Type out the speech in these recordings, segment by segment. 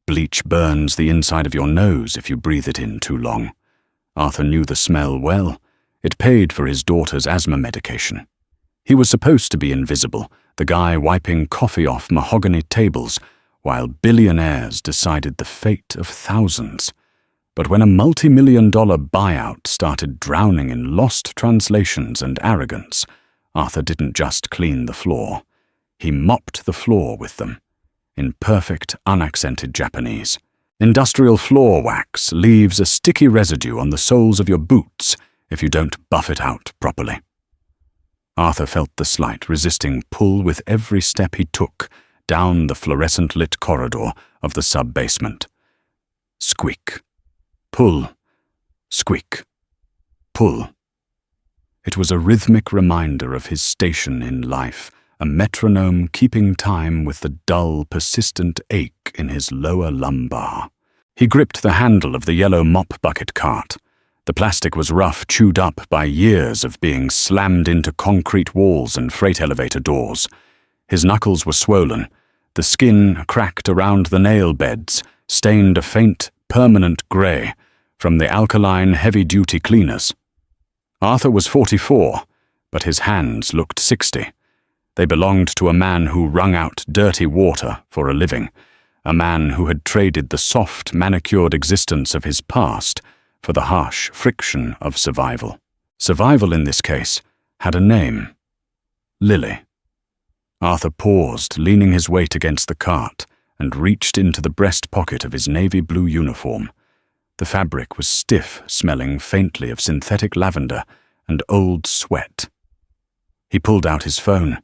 bleach burns the inside of your nose if you breathe it in too long. Arthur knew the smell well. It paid for his daughter's asthma medication. He was supposed to be invisible, the guy wiping coffee off mahogany tables, while billionaires decided the fate of thousands. But when a multi-million-dollar buyout started drowning in lost translations and arrogance, Arthur didn't just clean the floor. He mopped the floor with them, in perfect, unaccented Japanese. Industrial floor wax leaves a sticky residue on the soles of your boots if you don't buff it out properly. Arthur felt the slight resisting pull with every step he took down the fluorescent-lit corridor of the sub-basement. Squeak. Pull. Squeak. Pull. It was a rhythmic reminder of his station in life, a metronome keeping time with the dull, persistent ache in his lower lumbar. He gripped the handle of the yellow mop bucket cart. The plastic was rough, chewed up by years of being slammed into concrete walls and freight elevator doors. His knuckles were swollen. The skin cracked around the nail beds, stained a faint, permanent grey from the alkaline, heavy-duty cleaners. Arthur was 44, but his hands looked 60. They belonged to a man who wrung out dirty water for a living, a man who had traded the soft, manicured existence of his past for the harsh friction of survival. Survival, in this case, had a name. Lily. Arthur paused, leaning his weight against the cart, and reached into the breast pocket of his navy blue uniform. The fabric was stiff, smelling faintly of synthetic lavender and old sweat. He pulled out his phone.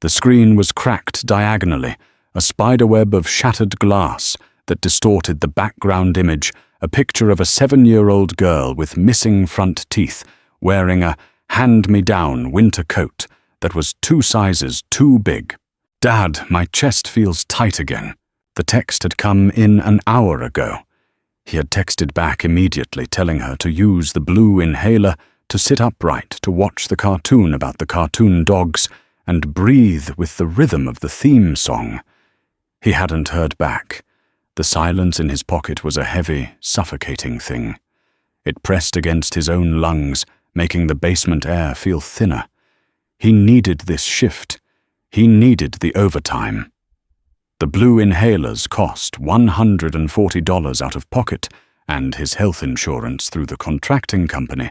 The screen was cracked diagonally, a spiderweb of shattered glass that distorted the background image, a picture of a 7-year-old girl with missing front teeth, wearing a hand-me-down winter coat that was 2 sizes too big. "Dad, my chest feels tight again." The text had come in an hour ago. He had texted back immediately, telling her to use the blue inhaler, to sit upright, to watch the cartoon about the cartoon dogs, and breathe with the rhythm of the theme song. He hadn't heard back. The silence in his pocket was a heavy, suffocating thing. It pressed against his own lungs, making the basement air feel thinner. He needed this shift. He needed the overtime. The blue inhalers cost $140 out of pocket, and his health insurance through the contracting company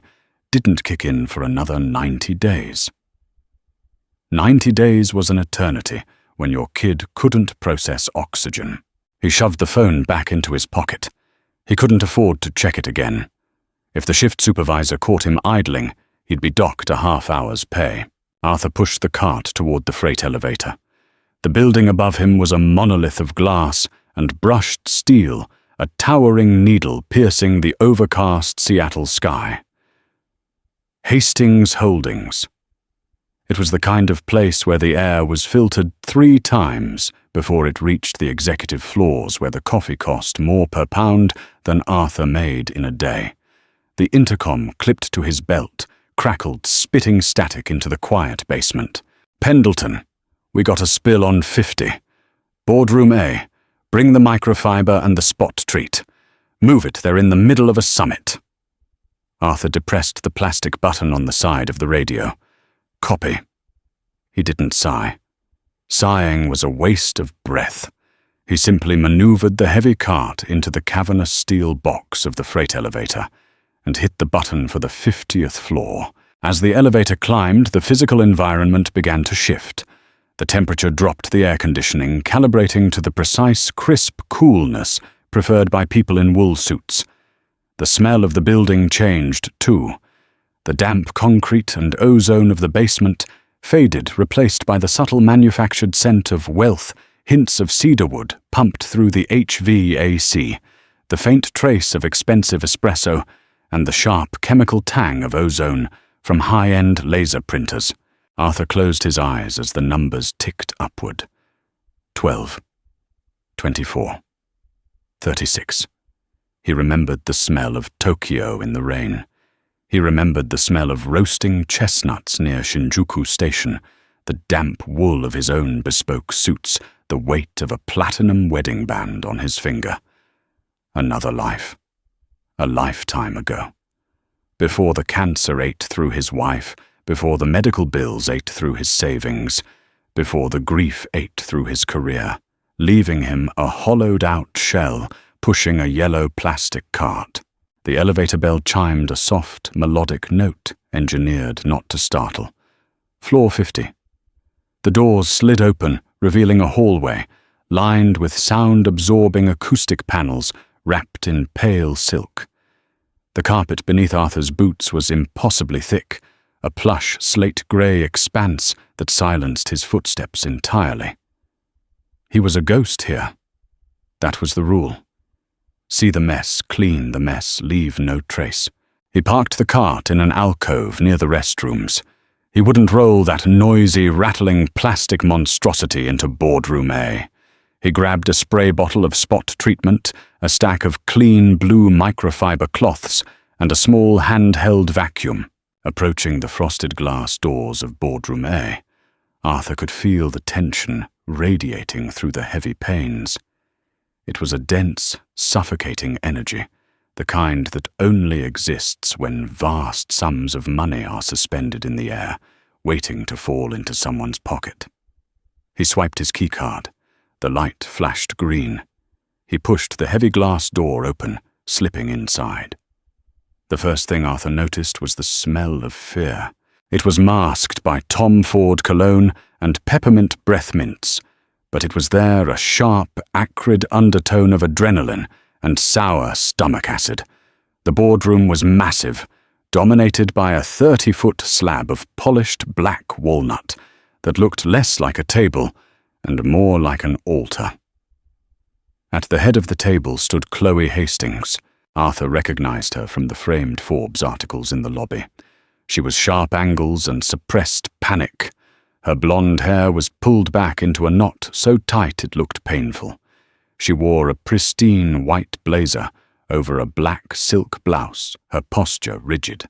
didn't kick in for another 90 days. 90 days was an eternity when your kid couldn't process oxygen. He shoved the phone back into his pocket. He couldn't afford to check it again. If the shift supervisor caught him idling, he'd be docked a half-hour's pay. Arthur pushed the cart toward the freight elevator. The building above him was a monolith of glass and brushed steel, a towering needle piercing the overcast Seattle sky. Hastings Holdings. It was the kind of place where the air was filtered 3 times before it reached the executive floors, where the coffee cost more per pound than Arthur made in a day. The intercom clipped to his belt crackled, spitting static into the quiet basement. "Pendleton, we got a spill on 50. Boardroom A, bring the microfiber and the spot treat. Move it, they're in the middle of a summit." Arthur depressed the plastic button on the side of the radio. "Copy." He didn't sigh. Sighing was a waste of breath. He simply maneuvered the heavy cart into the cavernous steel box of the freight elevator and hit the button for the 50th floor. As the elevator climbed, the physical environment began to shift. The temperature dropped the air conditioning, calibrating to the precise, crisp coolness preferred by people in wool suits. The smell of the building changed, too. The damp concrete and ozone of the basement faded, replaced by the subtle manufactured scent of wealth, hints of cedarwood pumped through the HVAC, the faint trace of expensive espresso, and the sharp chemical tang of ozone from high-end laser printers. Arthur closed his eyes as the numbers ticked upward. 12. 24. 36. He remembered the smell of Tokyo in the rain. He remembered the smell of roasting chestnuts near Shinjuku Station, the damp wool of his own bespoke suits, the weight of a platinum wedding band on his finger. Another life. A lifetime ago. Before the cancer ate through his wife, before the medical bills ate through his savings, before the grief ate through his career, leaving him a hollowed-out shell pushing a yellow plastic cart. The elevator bell chimed a soft, melodic note engineered not to startle. Floor 50. The doors slid open, revealing a hallway, lined with sound-absorbing acoustic panels wrapped in pale silk. The carpet beneath Arthur's boots was impossibly thick, a plush slate-grey expanse that silenced his footsteps entirely. He was a ghost here. That was the rule. See the mess, clean the mess, leave no trace. He parked the cart in an alcove near the restrooms. He wouldn't roll that noisy, rattling plastic monstrosity into boardroom A. He grabbed a spray bottle of spot treatment, a stack of clean blue microfiber cloths, and a small handheld vacuum. Approaching the frosted glass doors of boardroom A, Arthur could feel the tension radiating through the heavy panes. It was a dense, suffocating energy, the kind that only exists when vast sums of money are suspended in the air, waiting to fall into someone's pocket. He swiped his keycard. The light flashed green. He pushed the heavy glass door open, slipping inside. The first thing Arthur noticed was the smell of fear. It was masked by Tom Ford cologne and peppermint breath mints, but it was there a sharp, acrid undertone of adrenaline and sour stomach acid. The boardroom was massive, dominated by a 30-foot slab of polished black walnut that looked less like a table and more like an altar. At the head of the table stood Chloe Hastings. Arthur recognized her from the framed Forbes articles in the lobby. She was sharp angles and suppressed panic. Her blonde hair was pulled back into a knot so tight it looked painful. She wore a pristine white blazer over a black silk blouse, her posture rigid.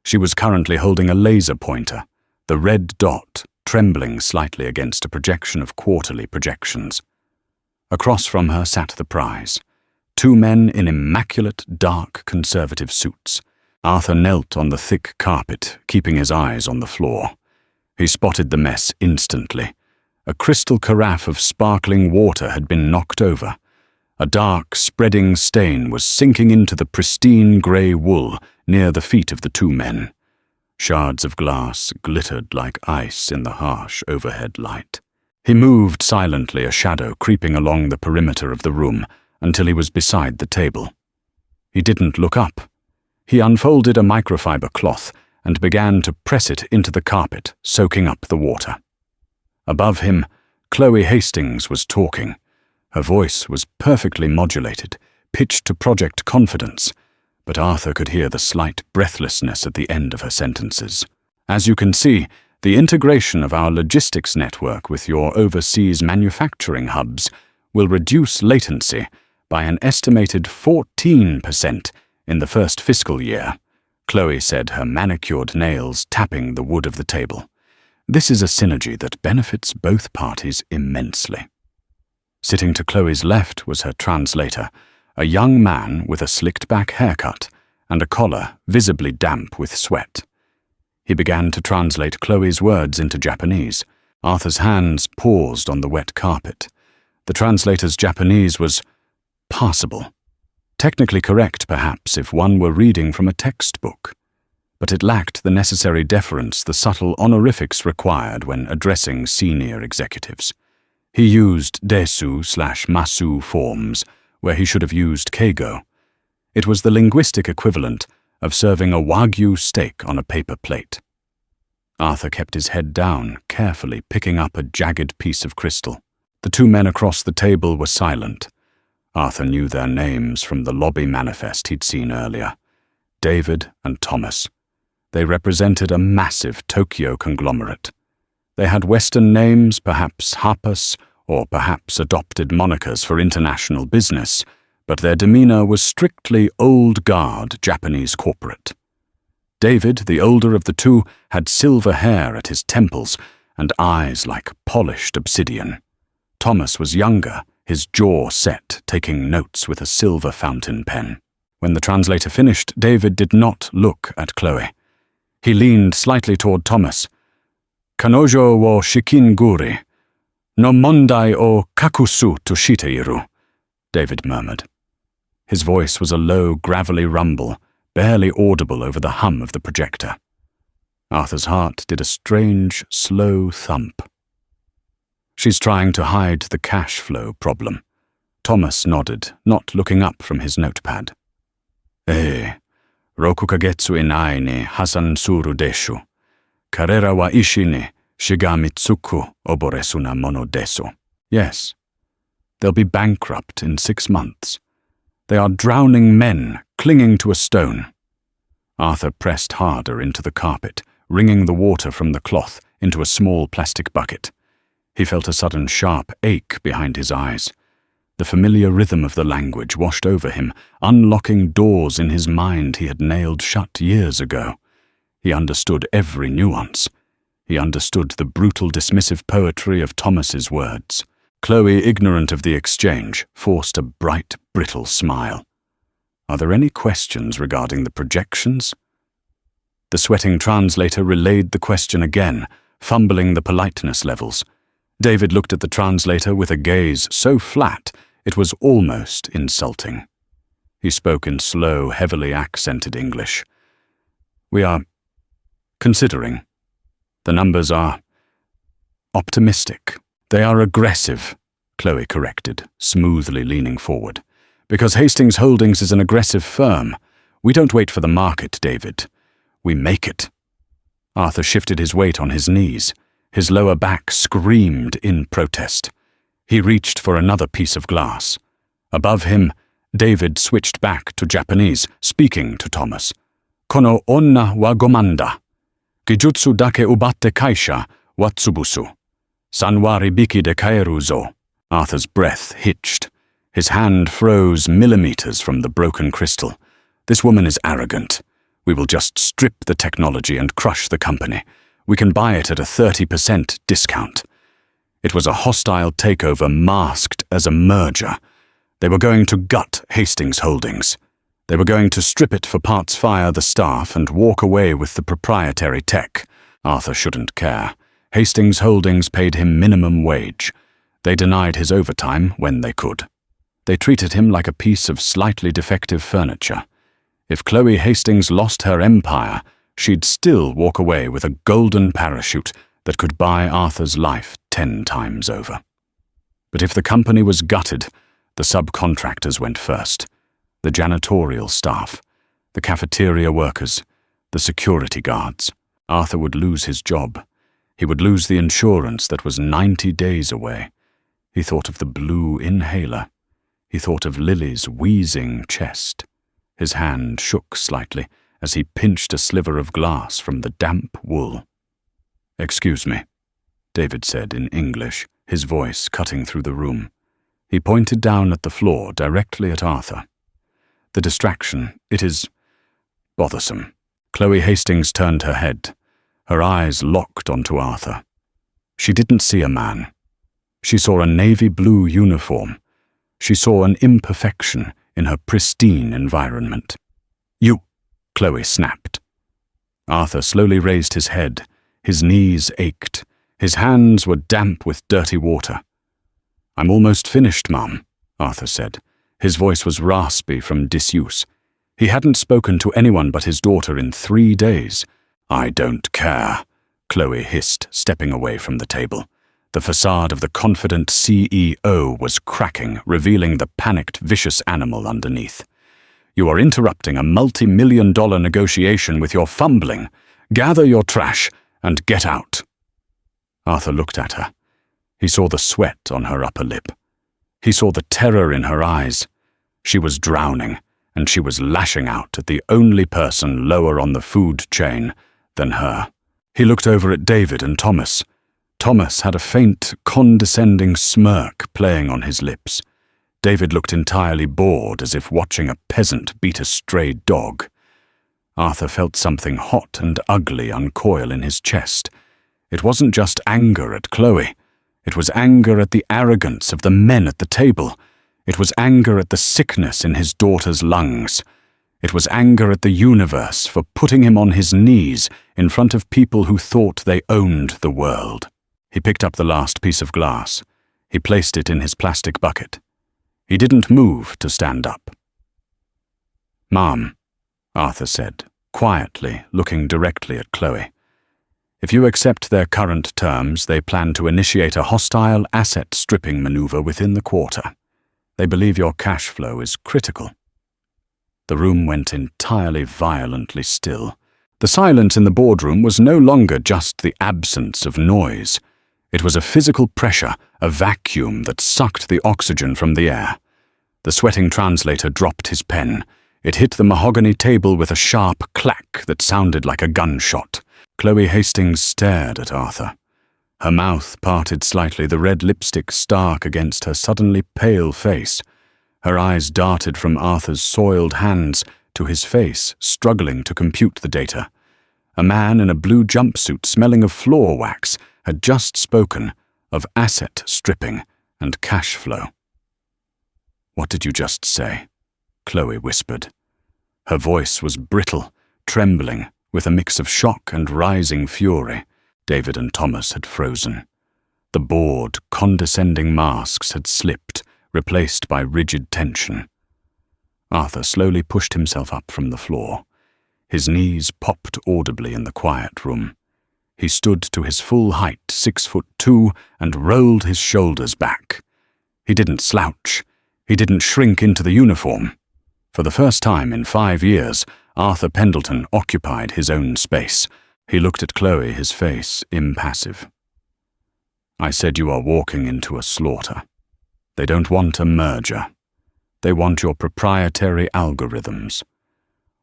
She was currently holding a laser pointer, the red dot trembling slightly against a projection of quarterly projections. Across from her sat the prize. 2 men in immaculate, dark, conservative suits. Arthur knelt on the thick carpet, keeping his eyes on the floor. He spotted the mess instantly. A crystal carafe of sparkling water had been knocked over. A dark, spreading stain was sinking into the pristine grey wool near the feet of the 2 men. Shards of glass glittered like ice in the harsh overhead light. He moved silently, a shadow creeping along the perimeter of the room, until he was beside the table. He didn't look up. He unfolded a microfiber cloth and began to press it into the carpet, soaking up the water. Above him, Chloe Hastings was talking. Her voice was perfectly modulated, pitched to project confidence, but Arthur could hear the slight breathlessness at the end of her sentences. As you can see, the integration of our logistics network with your overseas manufacturing hubs will reduce latency by an estimated 14% in the first fiscal year, Chloe said, her manicured nails tapping the wood of the table. This is a synergy that benefits both parties immensely. Sitting to Chloe's left was her translator, a young man with a slicked-back haircut and a collar visibly damp with sweat. He began to translate Chloe's words into Japanese. Arthur's hands paused on the wet carpet. The translator's Japanese was passable. Technically correct, perhaps, if one were reading from a textbook. But it lacked the necessary deference the subtle honorifics required when addressing senior executives. He used desu/masu forms, where he should have used keigo. It was the linguistic equivalent of serving a wagyu steak on a paper plate. Arthur kept his head down, carefully picking up a jagged piece of crystal. The 2 men across the table were silent. Arthur knew their names from the lobby manifest he'd seen earlier. David and Thomas. They represented a massive Tokyo conglomerate. They had Western names, perhaps Hapas, or perhaps adopted monikers for international business, but their demeanor was strictly old guard Japanese corporate. David, the older of the 2, had silver hair at his temples and eyes like polished obsidian. Thomas was younger, his jaw set, taking notes with a silver fountain pen. When the translator finished, David did not look at Chloe. He leaned slightly toward Thomas. Kanojo wo shikinguri, no mondai o kakusu to shiteiru, David murmured. His voice was a low, gravelly rumble, barely audible over the hum of the projector. Arthur's heart did a strange, slow thump. She's trying to hide the cash flow problem. Thomas nodded, not looking up from his notepad. Roku kagetsu inai ni hasan suru deshu. Karera wa ishi ni shigamitsuku oboresuna mono desu. Yes, they'll be bankrupt in 6 months. They are drowning men clinging to a stone. Arthur pressed harder into the carpet, wringing the water from the cloth into a small plastic bucket. He felt a sudden sharp ache behind his eyes. The familiar rhythm of the language washed over him, unlocking doors in his mind he had nailed shut years ago. He understood every nuance. He understood the brutal dismissive poetry of Thomas's words. Chloe, ignorant of the exchange, forced a bright, brittle smile. Are there any questions regarding the projections? The sweating translator relayed the question again, fumbling the politeness levels. David looked at the translator with a gaze so flat it was almost insulting. He spoke in slow, heavily accented English. We are considering. The numbers are optimistic. They are aggressive, Chloe corrected, smoothly leaning forward. Because Hastings Holdings is an aggressive firm. We don't wait for the market, David. We make it. Arthur shifted his weight on his knees. His lower back screamed in protest. He reached for another piece of glass. Above him, David switched back to Japanese, speaking to Thomas. Kono onna wa gomanda. Kijutsu dake ubatte kaisha wa tsubusu. Sanwari biki de kaeru zo. Arthur's breath hitched. His hand froze millimeters from the broken crystal. This woman is arrogant. We will just strip the technology and crush the company. We can buy it at a 30% discount. It was a hostile takeover masked as a merger. They were going to gut Hastings Holdings. They were going to strip it for parts, fire the staff, and walk away with the proprietary tech. Arthur shouldn't care. Hastings Holdings paid him minimum wage. They denied his overtime when they could. They treated him like a piece of slightly defective furniture. If Chloe Hastings lost her empire, she'd still walk away with a golden parachute that could buy Arthur's life 10 times over. But if the company was gutted, the subcontractors went first. The janitorial staff, the cafeteria workers, the security guards. Arthur would lose his job. He would lose the insurance that was 90 days away. He thought of the blue inhaler. He thought of Lily's wheezing chest. His hand shook slightly as he pinched a sliver of glass from the damp wool. "Excuse me," David said in English, his voice cutting through the room. He pointed down at the floor directly at Arthur. The distraction, it is bothersome. Chloe Hastings turned her head. Her eyes locked onto Arthur. She didn't see a man. She saw a navy blue uniform. She saw an imperfection in her pristine environment. "You," Chloe snapped. Arthur slowly raised his head. His knees ached. His hands were damp with dirty water. "I'm almost finished, Mum," Arthur said. His voice was raspy from disuse. He hadn't spoken to anyone but his daughter in 3 days. "I don't care," Chloe hissed, stepping away from the table. The facade of the confident CEO was cracking, revealing the panicked, vicious animal underneath. "You are interrupting a multi-million-dollar negotiation with your fumbling. Gather your trash and get out." Arthur looked at her. He saw the sweat on her upper lip. He saw the terror in her eyes. She was drowning, and she was lashing out at the only person lower on the food chain than her. He looked over at David and Thomas. Thomas had a faint, condescending smirk playing on his lips. David looked entirely bored, as if watching a peasant beat a stray dog. Arthur felt something hot and ugly uncoil in his chest. It wasn't just anger at Chloe. It was anger at the arrogance of the men at the table. It was anger at the sickness in his daughter's lungs. It was anger at the universe for putting him on his knees in front of people who thought they owned the world. He picked up the last piece of glass. He placed it in his plastic bucket. He didn't move to stand up. "Ma'am," Arthur said, quietly, looking directly at Chloe. "If you accept their current terms, they plan to initiate a hostile asset stripping maneuver within the quarter. They believe your cash flow is critical." The room went entirely violently still. The silence in the boardroom was no longer just the absence of noise. It was a physical pressure, a vacuum that sucked the oxygen from the air. The sweating translator dropped his pen. It hit the mahogany table with a sharp clack that sounded like a gunshot. Chloe Hastings stared at Arthur. Her mouth parted slightly, the red lipstick stark against her suddenly pale face. Her eyes darted from Arthur's soiled hands to his face, struggling to compute the data. A man in a blue jumpsuit smelling of floor wax had just spoken of asset stripping and cash flow. "What did you just say?" Chloe whispered. Her voice was brittle, trembling, with a mix of shock and rising fury. David and Thomas had frozen. The bored, condescending masks had slipped, replaced by rigid tension. Arthur slowly pushed himself up from the floor. His knees popped audibly in the quiet room. He stood to his full height, 6'2", and rolled his shoulders back. He didn't slouch. He didn't shrink into the uniform. For the first time in 5 years, Arthur Pendleton occupied his own space. He looked at Chloe, his face impassive. "I said you are walking into a slaughter. They don't want a merger. They want your proprietary algorithms.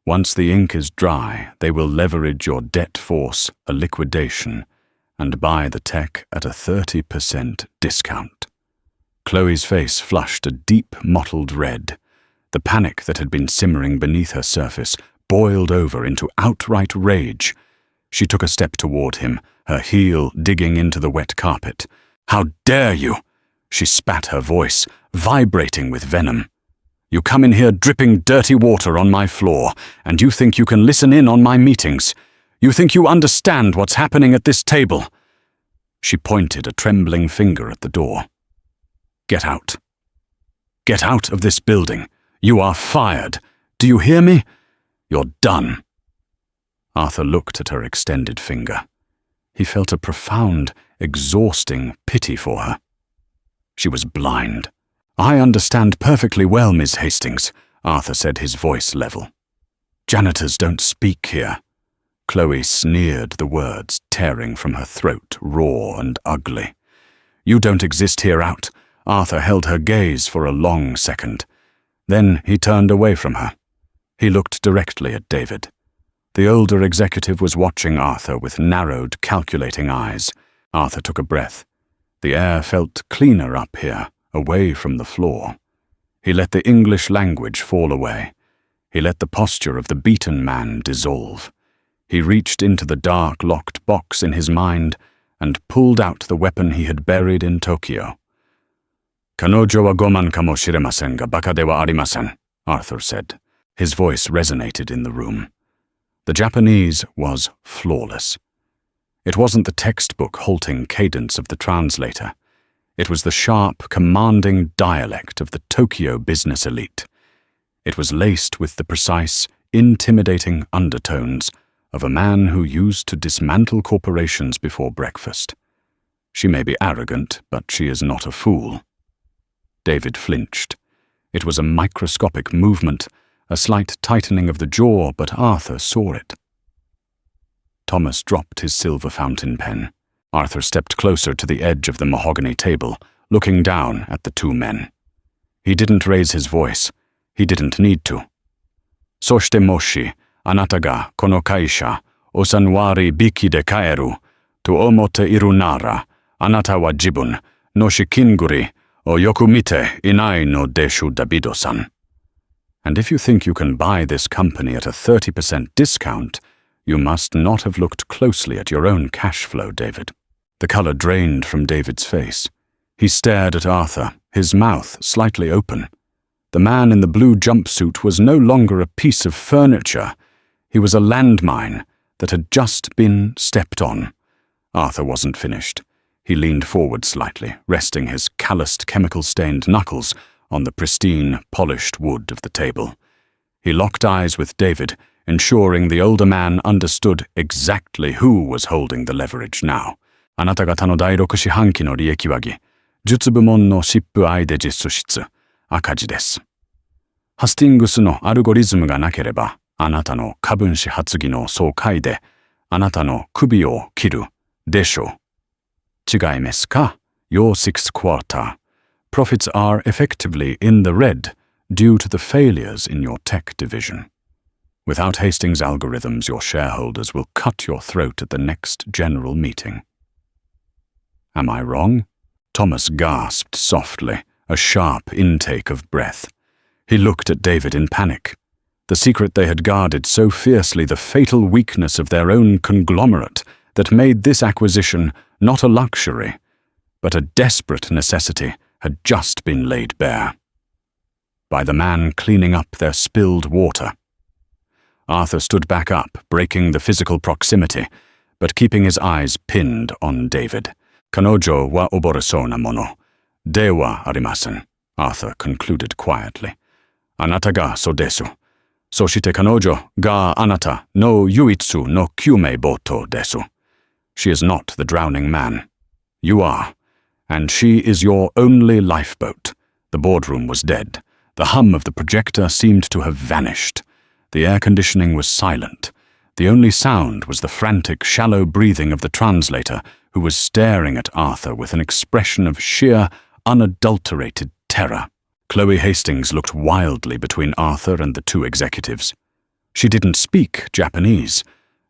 Once the ink is dry, they will leverage your debt force, a liquidation, and buy the tech at a 30% discount." Chloe's face flushed a deep, mottled red. The panic that had been simmering beneath her surface boiled over into outright rage. She took a step toward him, her heel digging into the wet carpet. "How dare you!" She spat, her voice vibrating with venom. "You come in here dripping dirty water on my floor, and you think you can listen in on my meetings. You think you understand what's happening at this table." She pointed a trembling finger at the door. "Get out. Get out of this building. You are fired. Do you hear me? You're done." Arthur looked at her extended finger. He felt a profound, exhausting pity for her. She was blind. "I understand perfectly well, Miss Hastings," Arthur said, his voice level. "Janitors don't speak here." Chloe sneered, the words tearing from her throat, raw and ugly. "You don't exist here out." Arthur held her gaze for a long second. Then he turned away from her. He looked directly at David. The older executive was watching Arthur with narrowed, calculating eyes. Arthur took a breath. The air felt cleaner up here, away from the floor. He let the English language fall away. He let the posture of the beaten man dissolve. He reached into the dark, locked box in his mind and pulled out the weapon he had buried in Tokyo. "Kanojo wa goman kamo shiremasen ga baka de wa arimasen," Arthur said. His voice resonated in the room. The Japanese was flawless. It wasn't the textbook halting cadence of the translator. It was the sharp, commanding dialect of the Tokyo business elite. It was laced with the precise, intimidating undertones of a man who used to dismantle corporations before breakfast. She may be arrogant, but she is not a fool. David flinched. It was a microscopic movement, a slight tightening of the jaw, but Arthur saw it. Thomas dropped his silver fountain pen. Arthur stepped closer to the edge of the mahogany table, looking down at the two men. He didn't raise his voice. He didn't need to. "Soshite moshi, anata ga kono kaisha o sanwari biki de kaeru, to omote iru nara, anata wa jibun, no shikinguri, o yokumite inai no deshu dabido-san. And if you think you can buy this company at a 30% discount, you must not have looked closely at your own cash flow, David." The colour drained from David's face. He stared at Arthur, his mouth slightly open. The man in the blue jumpsuit was no longer a piece of furniture. He was a landmine that had just been stepped on. Arthur wasn't finished. He leaned forward slightly, resting his calloused, chemical-stained knuckles on the pristine, polished wood of the table. He locked eyes with David, ensuring the older man understood exactly who was holding the leverage now. あなた方の第6四半期の利益は術部門のシップアイデ実質赤字です。ハスティングスのアルゴリズムがなければ、あなたの株主発議の総会で、あなたの首を切るでしょう。違いますか? Your sixth quarter. Profits are effectively in the red due to the failures in your tech division. Without Hastings' algorithms, your shareholders will cut your throat at the next general meeting. Am I wrong? Thomas gasped softly, a sharp intake of breath. He looked at David in panic. The secret they had guarded so fiercely, the fatal weakness of their own conglomerate that made this acquisition not a luxury, but a desperate necessity, had just been laid bare. By the man cleaning up their spilled water. Arthur stood back up, breaking the physical proximity, but keeping his eyes pinned on David. 彼女は溺れそうなものではありません, Arthur concluded quietly. あなたがそうです。そして彼女があなたの唯一の救命ボートです。She is not the drowning man. You are. And she is your only lifeboat. The boardroom was dead. The hum of the projector seemed to have vanished. The air conditioning was silent. The only sound was the frantic, shallow breathing of the translator, who was staring at Arthur with an expression of sheer, unadulterated terror. Chloe Hastings looked wildly between Arthur and the two executives. She didn't speak Japanese,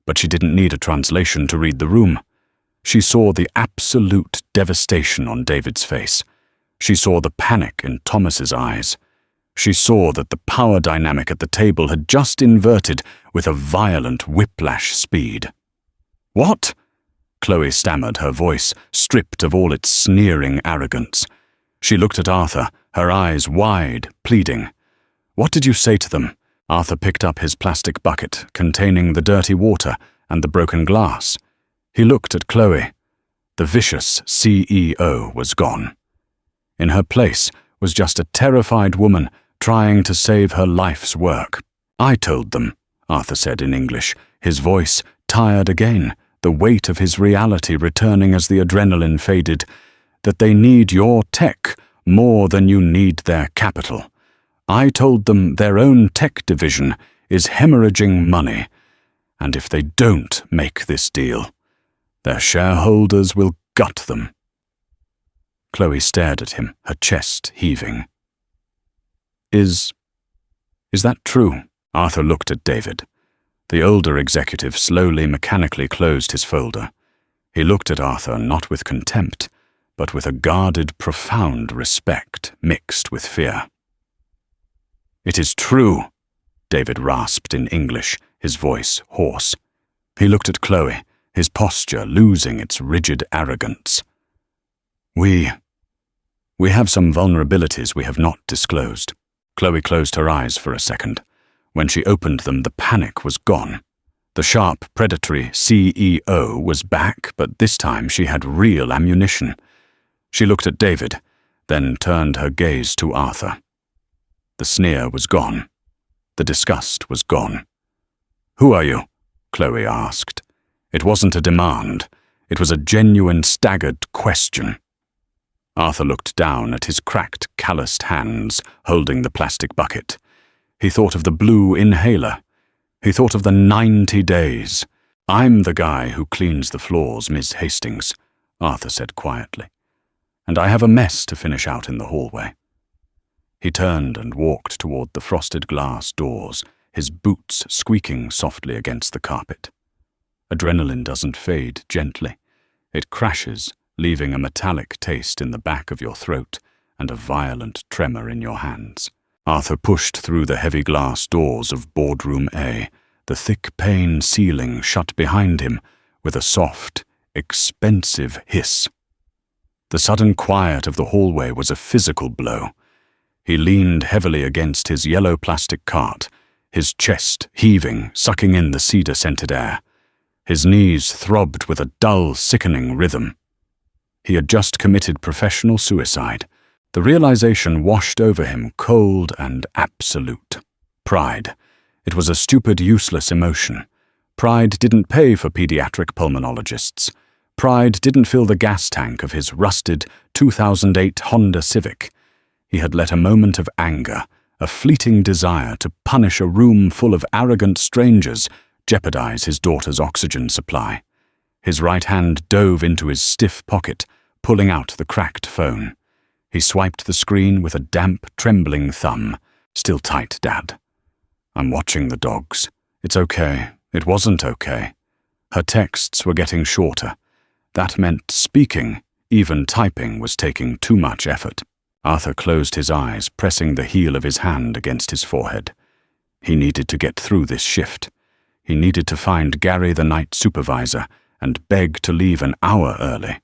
but she didn't need a translation to read the room. She saw the absolute devastation on David's face. She saw the panic in Thomas's eyes. She saw that the power dynamic at the table had just inverted with a violent whiplash speed. What? Chloe stammered, her voice stripped of all its sneering arrogance. She looked at Arthur, her eyes wide, pleading. What did you say to them? Arthur picked up his plastic bucket containing the dirty water and the broken glass. He looked at Chloe. The vicious CEO was gone. In her place was just a terrified woman trying to save her life's work. I told them, Arthur said in English, his voice tired again, the weight of his reality returning as the adrenaline faded, that they need your tech more than you need their capital. I told them their own tech division is hemorrhaging money, and if they don't make this deal, their shareholders will gut them. Chloe stared at him, her chest heaving. Is that true? Arthur looked at David. The older executive slowly, mechanically closed his folder. He looked at Arthur not with contempt, but with a guarded, profound respect mixed with fear. It is true, David rasped in English, his voice hoarse. He looked at Chloe, his posture losing its rigid arrogance. We have some vulnerabilities we have not disclosed. Chloe closed her eyes for a second. When she opened them, the panic was gone. The sharp, predatory CEO was back, but this time she had real ammunition. She looked at David, then turned her gaze to Arthur. The sneer was gone. The disgust was gone. Who are you? Chloe asked. It wasn't a demand. It was a genuine, staggered question. Arthur looked down at his cracked, calloused hands holding the plastic bucket. He thought of the blue inhaler. He thought of the 90 days. I'm the guy who cleans the floors, Miss Hastings, Arthur said quietly. And I have a mess to finish out in the hallway. He turned and walked toward the frosted glass doors, his boots squeaking softly against the carpet. Adrenaline doesn't fade gently. It crashes, leaving a metallic taste in the back of your throat and a violent tremor in your hands. Arthur pushed through the heavy glass doors of Boardroom A, the thick pane ceiling shut behind him with a soft, expensive hiss. The sudden quiet of the hallway was a physical blow. He leaned heavily against his yellow plastic cart, his chest heaving, sucking in the cedar-scented air. His knees throbbed with a dull, sickening rhythm. He had just committed professional suicide. The realization washed over him cold and absolute. Pride. It was a stupid, useless emotion. Pride didn't pay for pediatric pulmonologists. Pride didn't fill the gas tank of his rusted 2008 Honda Civic. He had let a moment of anger, a fleeting desire to punish a room full of arrogant strangers, jeopardize his daughter's oxygen supply. His right hand dove into his stiff pocket, pulling out the cracked phone. He swiped the screen with a damp, trembling thumb. "Still tight, Dad. I'm watching the dogs. It's okay. It wasn't okay." Her texts were getting shorter. That meant speaking, even typing, was taking too much effort. Arthur closed his eyes, pressing the heel of his hand against his forehead. He needed to get through this shift. He needed to find Gary, the night supervisor, and beg to leave an hour early.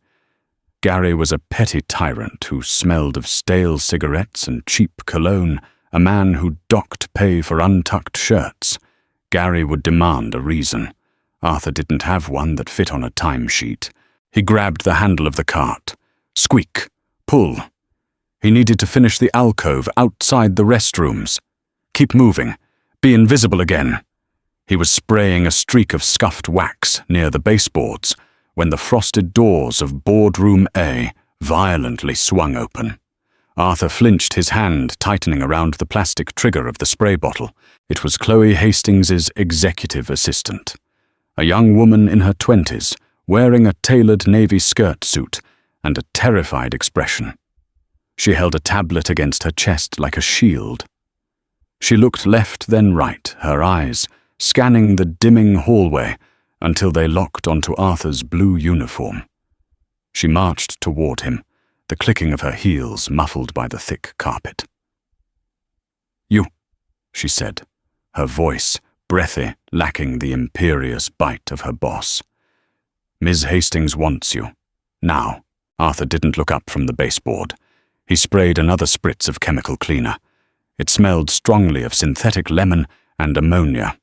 Gary was a petty tyrant who smelled of stale cigarettes and cheap cologne, a man who docked pay for untucked shirts. Gary would demand a reason. Arthur didn't have one that fit on a timesheet. He grabbed the handle of the cart. Squeak. Pull. He needed to finish the alcove outside the restrooms. Keep moving. Be invisible again. He was spraying a streak of scuffed wax near the baseboards when the frosted doors of boardroom A violently swung open. Arthur flinched, his hand tightening around the plastic trigger of the spray bottle. It was Chloe Hastings's executive assistant, a young woman in her 20s, wearing a tailored navy skirt suit and a terrified expression. She held a tablet against her chest like a shield. She looked left then right, her eyes scanning the dimming hallway until they locked onto Arthur's blue uniform. She marched toward him, the clicking of her heels muffled by the thick carpet. "You," she said, her voice breathy, lacking the imperious bite of her boss. "Ms. Hastings wants you. Now." Arthur didn't look up from the baseboard. He sprayed another spritz of chemical cleaner. It smelled strongly of synthetic lemon and ammonia.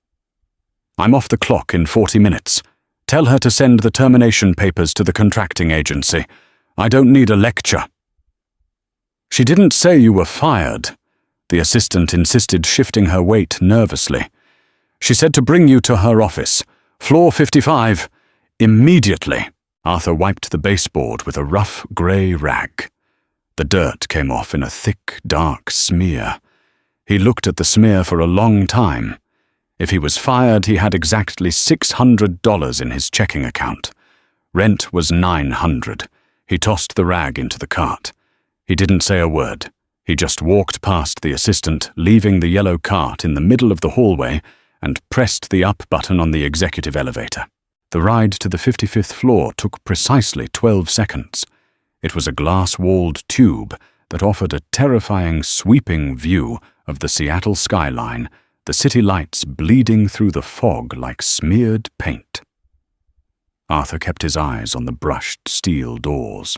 "I'm off the clock in 40 minutes. Tell her to send the termination papers to the contracting agency. I don't need a lecture." "She didn't say you were fired," the assistant insisted, shifting her weight nervously. "She said to bring you to her office. Floor 55. Immediately." Arthur wiped the baseboard with a rough grey rag. The dirt came off in a thick, dark smear. He looked at the smear for a long time. If he was fired, he had exactly $600 in his checking account. Rent was $900. He tossed the rag into the cart. He didn't say a word. He just walked past the assistant, leaving the yellow cart in the middle of the hallway, and pressed the up button on the executive elevator. The ride to the 55th floor took precisely 12 seconds. It was a glass-walled tube that offered a terrifying, sweeping view of the Seattle skyline, the city lights bleeding through the fog like smeared paint. Arthur kept his eyes on the brushed steel doors.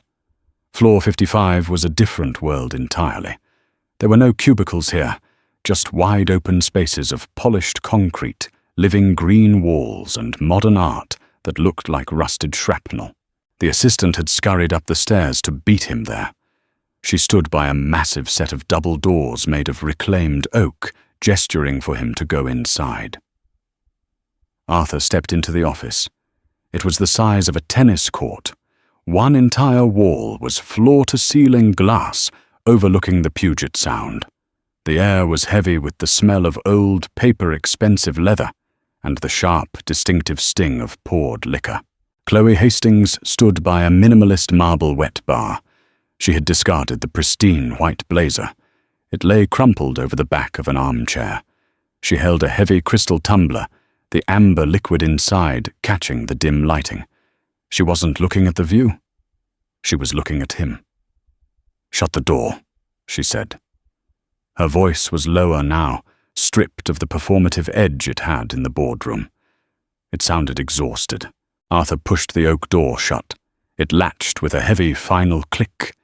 Floor 55 was a different world entirely. There were no cubicles here, just wide-open spaces of polished concrete, living green walls and modern art that looked like rusted shrapnel. The assistant had scurried up the stairs to beat him there. She stood by a massive set of double doors made of reclaimed oak, gesturing for him to go inside. Arthur stepped into the office. It was the size of a tennis court. One entire wall was floor-to-ceiling glass overlooking the Puget Sound. The air was heavy with the smell of old, paper-expensive leather and the sharp, distinctive sting of poured liquor. Chloe Hastings stood by a minimalist marble wet bar. She had discarded the pristine white blazer. It lay crumpled over the back of an armchair. She held a heavy crystal tumbler, the amber liquid inside catching the dim lighting. She wasn't looking at the view. She was looking at him. "Shut the door," she said. Her voice was lower now, stripped of the performative edge it had in the boardroom. It sounded exhausted. Arthur pushed the oak door shut. It latched with a heavy final click.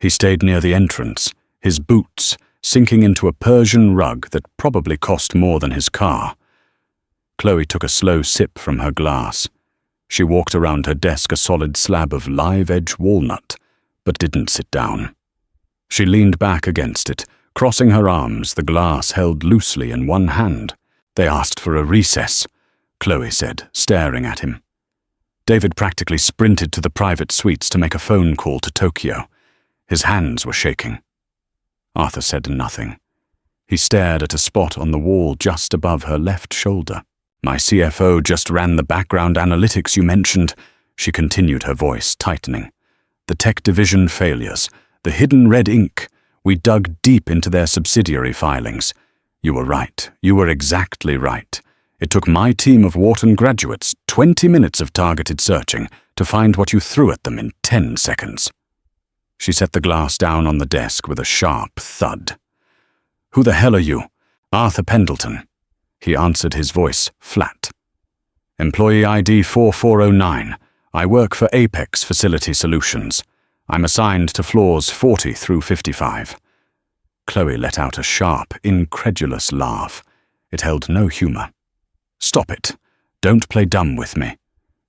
He stayed near the entrance, his boots sinking into a Persian rug that probably cost more than his car. Chloe took a slow sip from her glass. She walked around her desk a solid slab of live-edge walnut, but didn't sit down. She leaned back against it, crossing her arms, the glass held loosely in one hand. "They asked for a recess," Chloe said, staring at him. David practically sprinted to the private suites to make a phone call to Tokyo. His hands were shaking. Arthur said nothing. He stared at a spot on the wall just above her left shoulder. "My CFO just ran the background analytics you mentioned," she continued, her voice tightening. "The tech division failures, the hidden red ink. We dug deep into their subsidiary filings. You were right. You were exactly right. It took my team of Wharton graduates 20 minutes of targeted searching to find what you threw at them in 10 seconds. She set the glass down on the desk with a sharp thud. "Who the hell are you?" "Arthur Pendleton." He answered, his voice flat. "Employee ID 4409. I work for Apex Facility Solutions. I'm assigned to floors 40 through 55. Chloe let out a sharp, incredulous laugh. It held no humor. "Stop it. Don't play dumb with me.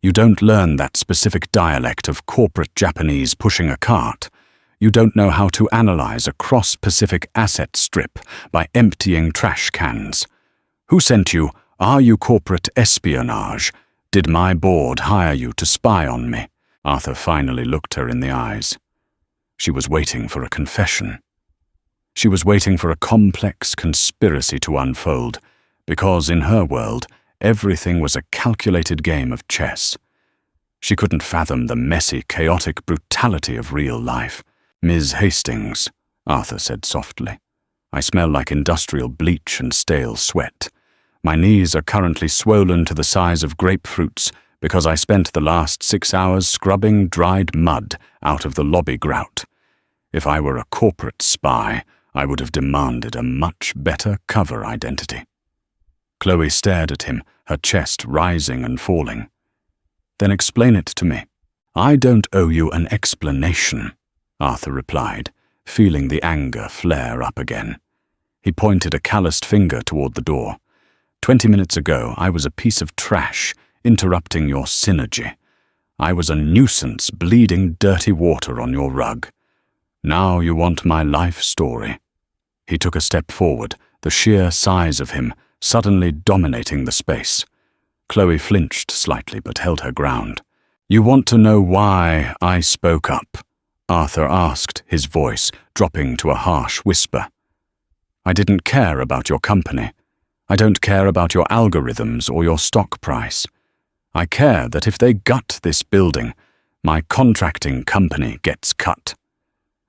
You don't learn that specific dialect of corporate Japanese pushing a cart. You don't know how to analyze a cross-Pacific asset strip by emptying trash cans. Who sent you? Are you corporate espionage? Did my board hire you to spy on me?" Arthur finally looked her in the eyes. She was waiting for a confession. She was waiting for a complex conspiracy to unfold, because in her world, everything was a calculated game of chess. She couldn't fathom the messy, chaotic brutality of real life. "Ms. Hastings," Arthur said softly, "I smell like industrial bleach and stale sweat. My knees are currently swollen to the size of grapefruits because I spent the last 6 hours scrubbing dried mud out of the lobby grout. If I were a corporate spy, I would have demanded a much better cover identity." Chloe stared at him, her chest rising and falling. "Then explain it to me." "I don't owe you an explanation," Arthur replied, feeling the anger flare up again. He pointed a calloused finger toward the door. 20 minutes ago, I was a piece of trash, interrupting your synergy. I was a nuisance, bleeding dirty water on your rug. Now you want my life story." He took a step forward, the sheer size of him suddenly dominating the space. Chloe flinched slightly but held her ground. "You want to know why I spoke up?" Arthur asked, his voice dropping to a harsh whisper. "I didn't care about your company. I don't care about your algorithms or your stock price. I care that if they gut this building, my contracting company gets cut.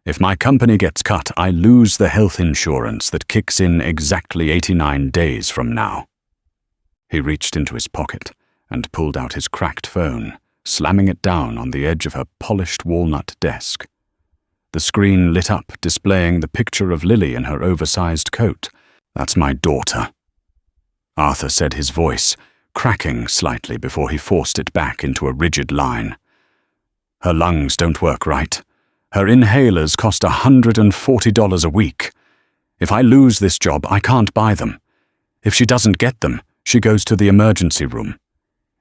If my company gets cut, I lose the health insurance that kicks in exactly 89 days from now." He reached into his pocket and pulled out his cracked phone, slamming it down on the edge of her polished walnut desk. The screen lit up, displaying the picture of Lily in her oversized coat. "That's my daughter," Arthur said, his voice cracking slightly before he forced it back into a rigid line. "Her lungs don't work right. Her inhalers cost $140 a week. If I lose this job, I can't buy them. If she doesn't get them, she goes to the emergency room.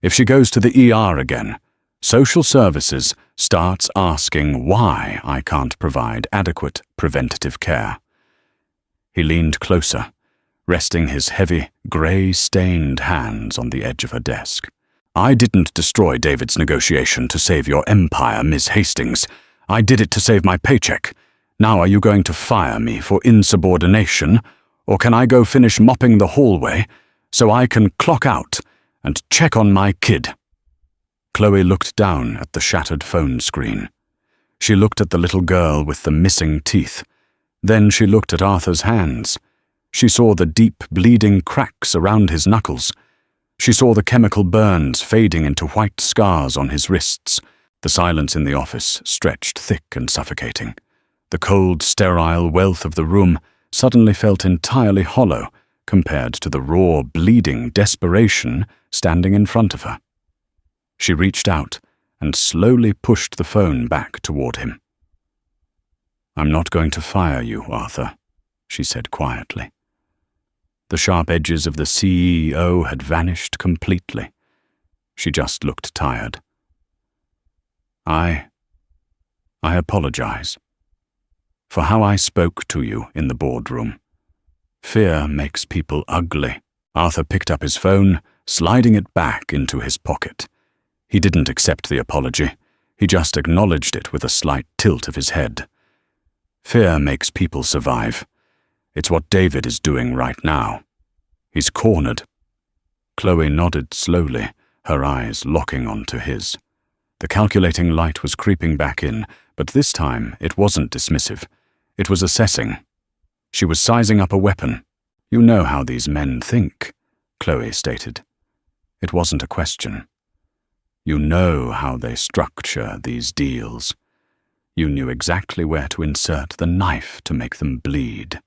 If she goes to the ER again, social services starts asking why I can't provide adequate preventative care." He leaned closer, resting his heavy, grey-stained hands on the edge of her desk. "I didn't destroy David's negotiation to save your empire, Ms. Hastings. I did it to save my paycheck. Now are you going to fire me for insubordination, or can I go finish mopping the hallway so I can clock out and check on my kid?" Chloe looked down at the shattered phone screen. She looked at the little girl with the missing teeth. Then she looked at Arthur's hands. She saw the deep, bleeding cracks around his knuckles. She saw the chemical burns fading into white scars on his wrists. The silence in the office stretched thick and suffocating. The cold, sterile wealth of the room suddenly felt entirely hollow compared to the raw, bleeding desperation standing in front of her. She reached out and slowly pushed the phone back toward him. "I'm not going to fire you, Arthur," she said quietly. The sharp edges of the CEO had vanished completely. She just looked tired. I apologize for how I spoke to you in the boardroom. Fear makes people ugly." Arthur picked up his phone, sliding it back into his pocket. He didn't accept the apology. He just acknowledged it with a slight tilt of his head. Fear makes people survive. It's what David is doing right now. He's cornered. Chloe nodded slowly, her eyes locking onto his. The calculating light was creeping back in, but this time it wasn't dismissive. It was assessing. She was sizing up a weapon. "You know how these men think," Chloe stated. It wasn't a question. "You know how they structure these deals. You knew exactly where to insert the knife to make them bleed."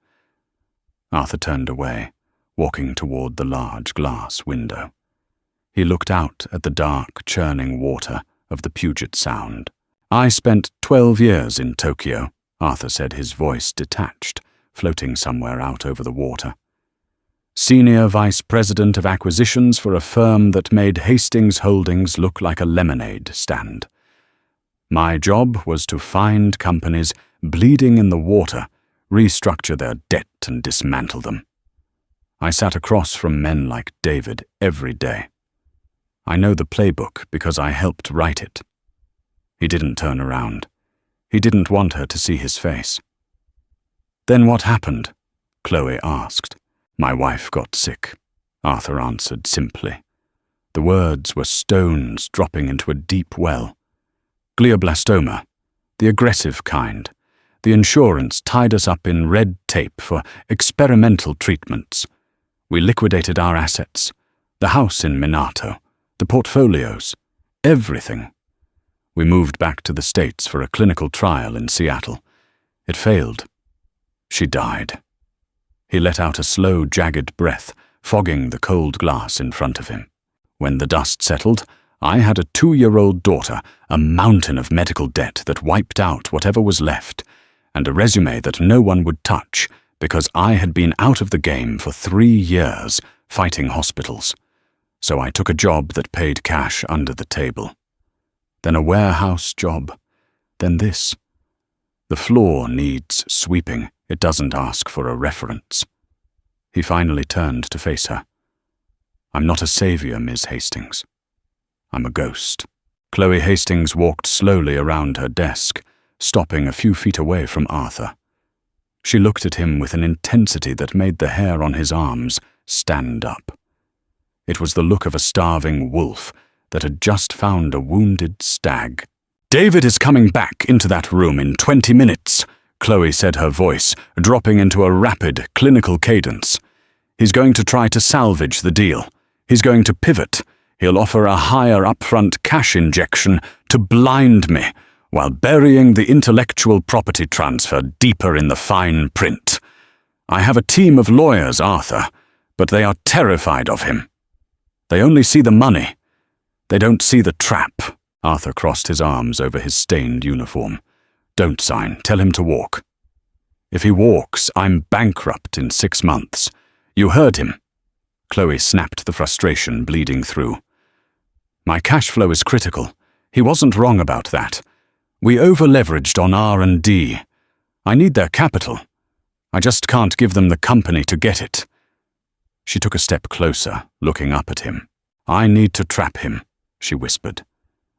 Arthur turned away, walking toward the large glass window. He looked out at the dark, churning water of the Puget Sound. "I spent 12 years in Tokyo," Arthur said, his voice detached, floating somewhere out over the water. "Senior Vice President of Acquisitions for a firm that made Hastings Holdings look like a lemonade stand. My job was to find companies bleeding in the water, restructure their debt and dismantle them. I sat across from men like David every day. I know the playbook because I helped write it." He didn't turn around. He didn't want her to see his face. "Then what happened?" Chloe asked. "My wife got sick," Arthur answered simply. The words were stones dropping into a deep well. "Glioblastoma, the aggressive kind. The insurance tied us up in red tape for experimental treatments. We liquidated our assets, the house in Minato, the portfolios, everything. We moved back to the States for a clinical trial in Seattle. It failed. She died." He let out a slow, jagged breath, fogging the cold glass in front of him. "When the dust settled, I had a 2-year-old daughter, a mountain of medical debt that wiped out whatever was left, and a resume that no one would touch because I had been out of the game for 3 years fighting hospitals. So I took a job that paid cash under the table. Then a warehouse job. Then this. The floor needs sweeping. It doesn't ask for a reference." He finally turned to face her. "I'm not a savior, Ms. Hastings. I'm a ghost." Chloe Hastings walked slowly around her desk, stopping a few feet away from Arthur. She looked at him with an intensity that made the hair on his arms stand up. It was the look of a starving wolf that had just found a wounded stag. "David is coming back into that room in 20 minutes, Chloe said, her voice dropping into a rapid, clinical cadence. "He's going to try to salvage the deal. He's going to pivot. He'll offer a higher upfront cash injection to blind me, while burying the intellectual property transfer deeper in the fine print. I have a team of lawyers, Arthur, but they are terrified of him. They only see the money. They don't see the trap." Arthur crossed his arms over his stained uniform. "Don't sign. Tell him to walk. If he walks, I'm bankrupt in 6 months. You heard him." Chloe snapped the frustration bleeding through. "My cash flow is critical. He wasn't wrong about that. We over-leveraged on R&D. I need their capital. I just can't give them the company to get it." She took a step closer, looking up at him. "I need to trap him," she whispered.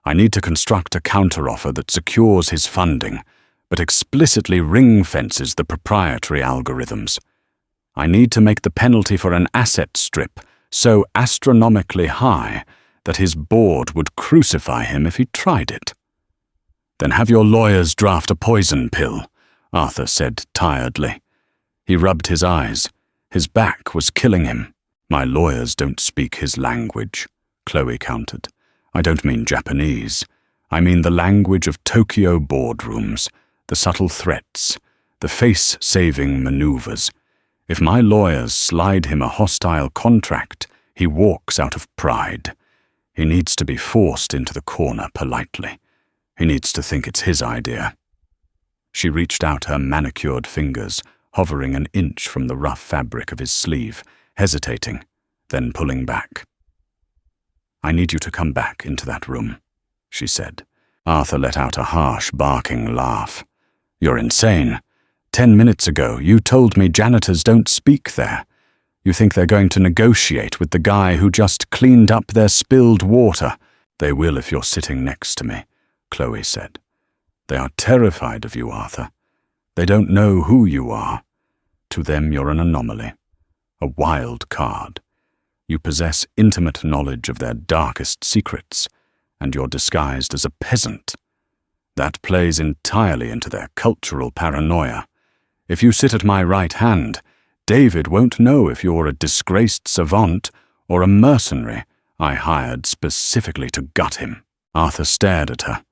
"I need to construct a counteroffer that secures his funding, but explicitly ring-fences the proprietary algorithms. I need to make the penalty for an asset strip so astronomically high that his board would crucify him if he tried it." "Then have your lawyers draft a poison pill," Arthur said tiredly. He rubbed his eyes. His back was killing him. "My lawyers don't speak his language," Chloe countered. "I don't mean Japanese. I mean the language of Tokyo boardrooms, the subtle threats, the face-saving maneuvers. If my lawyers slide him a hostile contract, he walks out of pride. He needs to be forced into the corner politely. He needs to think it's his idea. She reached out her manicured fingers, hovering an inch from the rough fabric of his sleeve, hesitating, then pulling back. "I need you to come back into that room," she said. Arthur let out a harsh, barking laugh. "You're insane. 10 minutes ago, you told me janitors don't speak there. You think they're going to negotiate with the guy who just cleaned up their spilled water." "They will if you're sitting next to me," Chloe said. "They are terrified of you, Arthur. They don't know who you are. To them, you're an anomaly, a wild card. You possess intimate knowledge of their darkest secrets, and you're disguised as a peasant. That plays entirely into their cultural paranoia. If you sit at my right hand, David won't know if you're a disgraced savant or a mercenary I hired specifically to gut him." Arthur stared at her.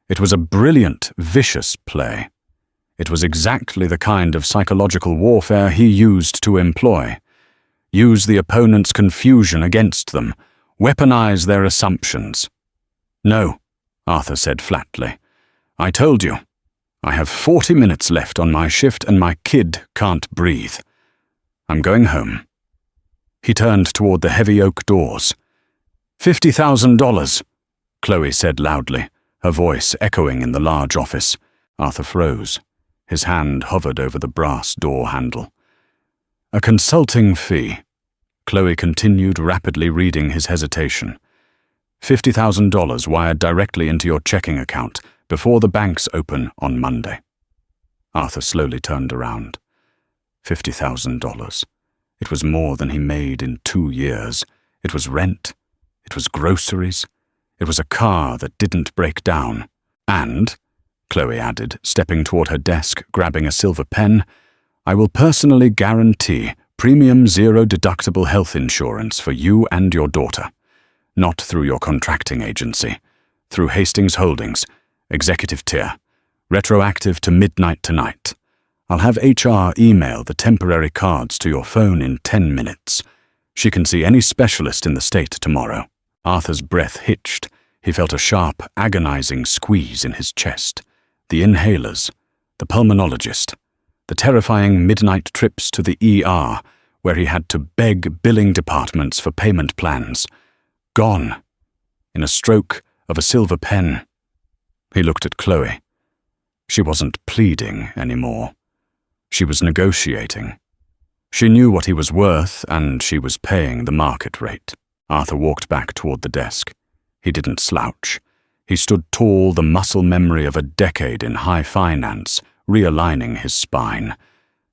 It was a brilliant, vicious play. It was exactly the kind of psychological warfare he used to employ. Use the opponent's confusion against them, weaponize their assumptions. "No," Arthur said flatly. "I told you. I have 40 minutes left on my shift and my kid can't breathe. I'm going home." He turned toward the heavy oak doors. $50,000, Chloe said loudly, her voice echoing in the large office. Arthur froze. His hand hovered over the brass door handle. "A consulting fee," Chloe continued, rapidly reading his hesitation. $50,000 wired directly into your checking account before the banks open on Monday. Arthur slowly turned around. $50,000. It was more than he made in 2 years. It was rent. It was groceries. It was a car that didn't break down. "And," Chloe added, stepping toward her desk, grabbing a silver pen, "I will personally guarantee premium zero-deductible health insurance for you and your daughter. Not through your contracting agency. Through Hastings Holdings, executive tier. Retroactive to midnight tonight. I'll have HR email the temporary cards to your phone in 10 minutes. She can see any specialist in the state tomorrow." Arthur's breath hitched. He felt a sharp, agonizing squeeze in his chest. The inhalers, the pulmonologist, the terrifying midnight trips to the ER, where he had to beg billing departments for payment plans. Gone. In a stroke of a silver pen. He looked at Chloe. She wasn't pleading anymore. She was negotiating. She knew what he was worth, and she was paying the market rate. Arthur walked back toward the desk. He didn't slouch. He stood tall, the muscle memory of a decade in high finance, realigning his spine.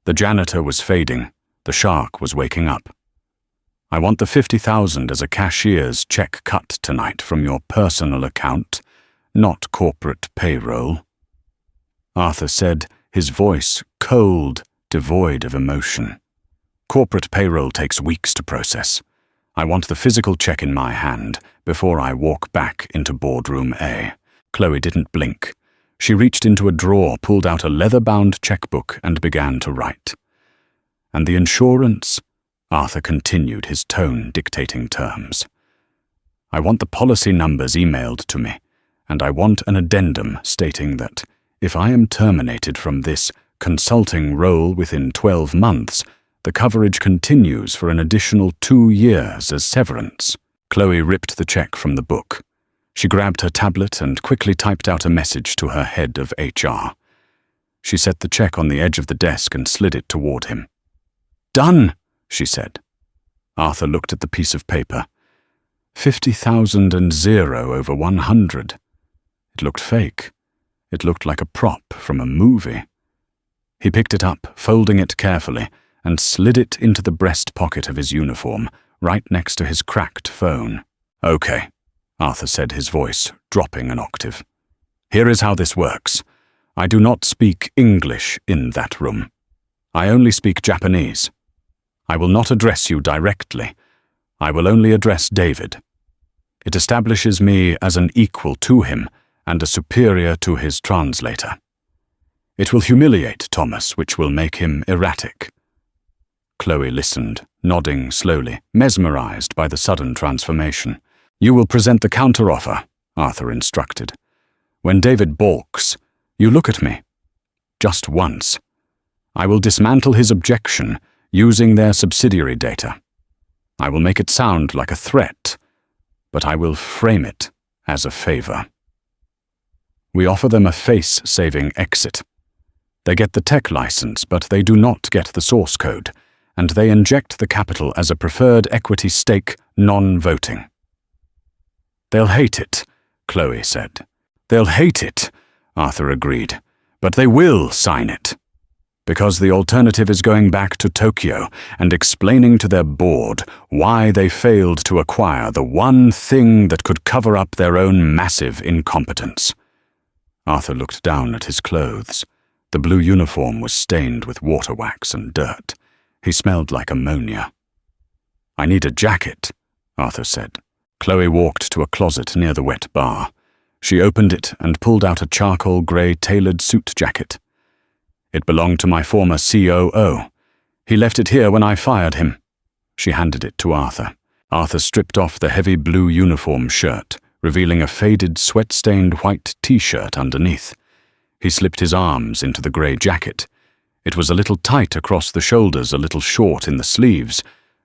The janitor was fading. The shark was waking up. "I want the $50,000 as a cashier's check cut tonight from your personal account, not corporate payroll," Arthur said, his voice cold, devoid of emotion. "Corporate payroll takes weeks to process. I want the physical check in my hand before I walk back into boardroom A." Chloe didn't blink. She reached into a drawer, pulled out a leather-bound checkbook, and began to write. "And the insurance?" Arthur continued, his tone dictating terms. "I want the policy numbers emailed to me, and I want an addendum stating that if I am terminated from this consulting role within 12 months, the coverage continues for an additional 2 years as severance." Chloe ripped the check from the book. She grabbed her tablet and quickly typed out a message to her head of HR. She set the check on the edge of the desk and slid it toward him. "Done," she said. Arthur looked at the piece of paper. 50,000 and 0 over 100. It looked fake. It looked like a prop from a movie. He picked it up, folding it carefully, and slid it into the breast pocket of his uniform, right next to his cracked phone. "Okay," Arthur said, his voice dropping an octave. "Here is how this works. I do not speak English in that room. I only speak Japanese. I will not address you directly. I will only address David. It establishes me as an equal to him and a superior to his translator. It will humiliate Thomas, which will make him erratic." Chloe listened, nodding slowly, mesmerized by the sudden transformation. You will present the counteroffer, Arthur instructed. When David balks, you look at me. Just once. I will dismantle his objection using their subsidiary data. I will make it sound like a threat, but I will frame it as a favor. We offer them a face-saving exit. They get the tech license, but they do not get the source code, and they inject the capital as a preferred equity stake, non-voting. They'll hate it, Chloe said. They'll hate it, Arthur agreed, but they will sign it. Because the alternative is going back to Tokyo and explaining to their board why they failed to acquire the one thing that could cover up their own massive incompetence. Arthur looked down at his clothes. The blue uniform was stained with water wax and dirt. He smelled like ammonia. I need a jacket, Arthur said. Chloe walked to a closet near the wet bar. She opened it and pulled out a charcoal grey tailored suit jacket. It belonged to my former COO. He left it here when I fired him. She handed it to Arthur. Arthur stripped off the heavy blue uniform shirt, revealing a faded, sweat-stained white t-shirt underneath. He slipped his arms into the grey jacket. It was a little tight across the shoulders, a little short in the sleeves,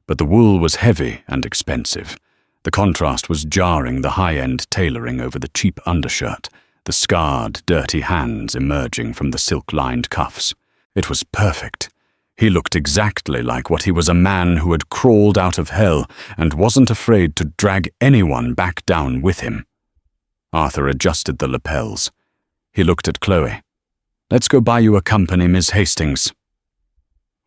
but the wool was heavy and expensive. The contrast was jarring, the high-end tailoring over the cheap undershirt, the scarred, dirty hands emerging from the silk-lined cuffs. It was perfect. He looked exactly like what he was, a man who had crawled out of hell and wasn't afraid to drag anyone back down with him. Arthur adjusted the lapels. He looked at Chloe. Let's go buy you a company, Miss Hastings.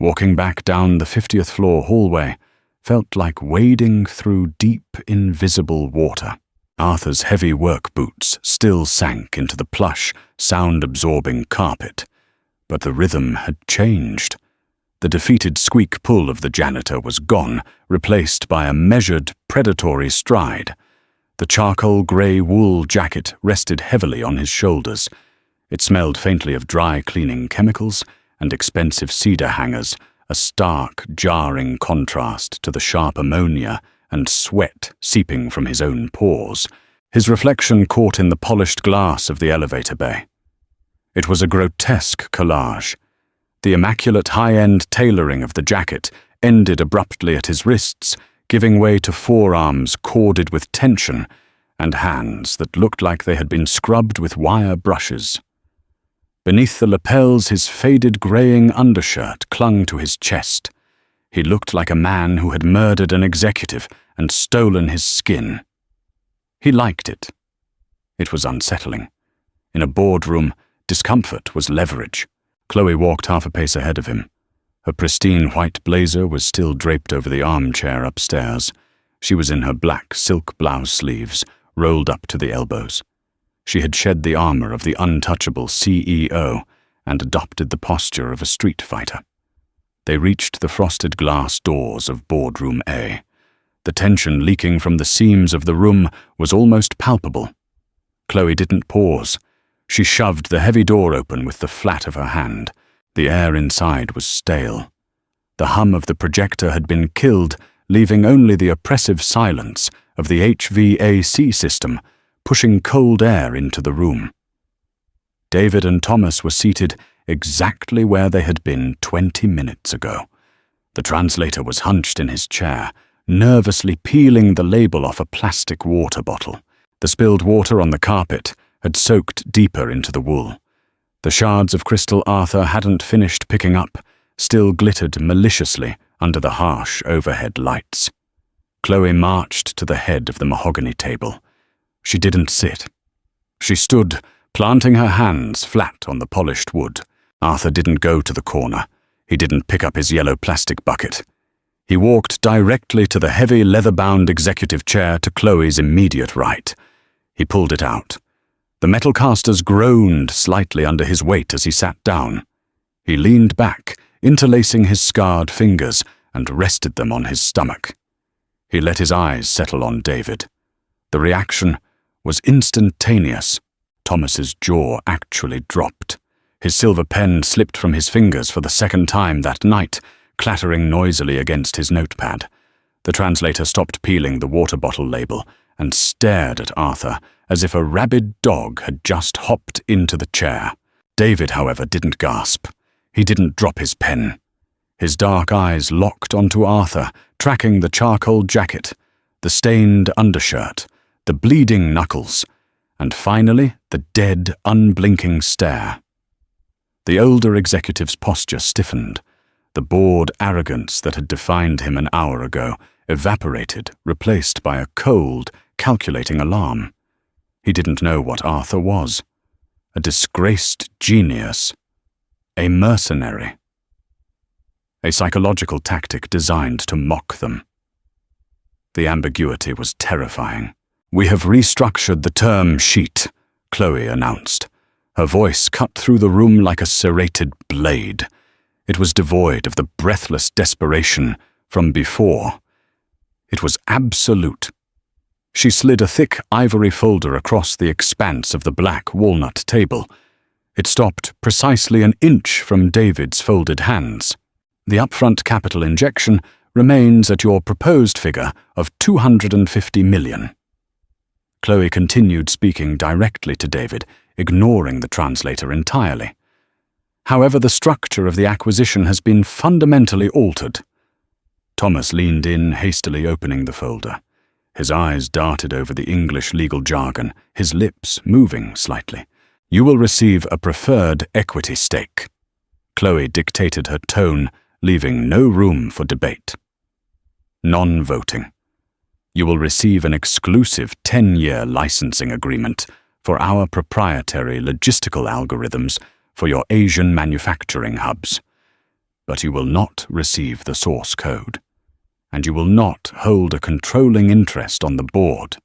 Walking back down the 50th floor hallway felt like wading through deep, invisible water. Arthur's heavy work boots still sank into the plush, sound-absorbing carpet, but the rhythm had changed. The defeated squeak pull of the janitor was gone, replaced by a measured, predatory stride. The charcoal grey wool jacket rested heavily on his shoulders. It smelled faintly of dry cleaning chemicals and expensive cedar hangers, a stark, jarring contrast to the sharp ammonia and sweat seeping from his own pores. His reflection caught in the polished glass of the elevator bay. It was a grotesque collage. The immaculate high-end tailoring of the jacket ended abruptly at his wrists, giving way to forearms corded with tension and hands that looked like they had been scrubbed with wire brushes. Beneath the lapels, his faded greying undershirt clung to his chest. He looked like a man who had murdered an executive and stolen his skin. He liked it. It was unsettling. In a boardroom, discomfort was leverage. Chloe walked half a pace ahead of him. Her pristine white blazer was still draped over the armchair upstairs. She was in her black silk blouse sleeves, rolled up to the elbows. She had shed the armor of the untouchable CEO and adopted the posture of a street fighter. They reached the frosted glass doors of Boardroom A. The tension leaking from the seams of the room was almost palpable. Chloe didn't pause. She shoved the heavy door open with the flat of her hand. The air inside was stale. The hum of the projector had been killed, leaving only the oppressive silence of the HVAC system, pushing cold air into the room. David and Thomas were seated exactly where they had been 20 minutes ago. The translator was hunched in his chair, nervously peeling the label off a plastic water bottle. The spilled water on the carpet had soaked deeper into the wool. The shards of crystal Arthur hadn't finished picking up, still glittered maliciously under the harsh overhead lights. Chloe marched to the head of the mahogany table. She didn't sit. She stood, planting her hands flat on the polished wood. Arthur didn't go to the corner. He didn't pick up his yellow plastic bucket. He walked directly to the heavy leather-bound executive chair to Chloe's immediate right. He pulled it out. The metal casters groaned slightly under his weight as he sat down. He leaned back, interlacing his scarred fingers, and rested them on his stomach. He let his eyes settle on David. The reaction was instantaneous. Thomas's jaw actually dropped. His silver pen slipped from his fingers for the second time that night, clattering noisily against his notepad. The translator stopped peeling the water bottle label and stared at Arthur as if a rabid dog had just hopped into the chair. David, however, didn't gasp. He didn't drop his pen. His dark eyes locked onto Arthur, tracking the charcoal jacket, the stained undershirt, the bleeding knuckles, and finally the dead, unblinking stare. The older executive's posture stiffened. The bored arrogance that had defined him an hour ago evaporated, replaced by a cold, calculating alarm. He didn't know what Arthur was. A disgraced genius. A mercenary. A psychological tactic designed to mock them. The ambiguity was terrifying. "We have restructured the term sheet," Chloe announced. Her voice cut through the room like a serrated blade. It was devoid of the breathless desperation from before. It was absolute. She slid a thick ivory folder across the expanse of the black walnut table. It stopped precisely an inch from David's folded hands. "The upfront capital injection remains at your proposed figure of 250 million. Chloe continued speaking directly to David, ignoring the translator entirely. "However, the structure of the acquisition has been fundamentally altered." Thomas leaned in, hastily opening the folder. His eyes darted over the English legal jargon, his lips moving slightly. "You will receive a preferred equity stake." Chloe dictated her tone, leaving no room for debate. "Non-voting. You will receive an exclusive 10-year licensing agreement for our proprietary logistical algorithms for your Asian manufacturing hubs. But you will not receive the source code, and you will not hold a controlling interest on the board.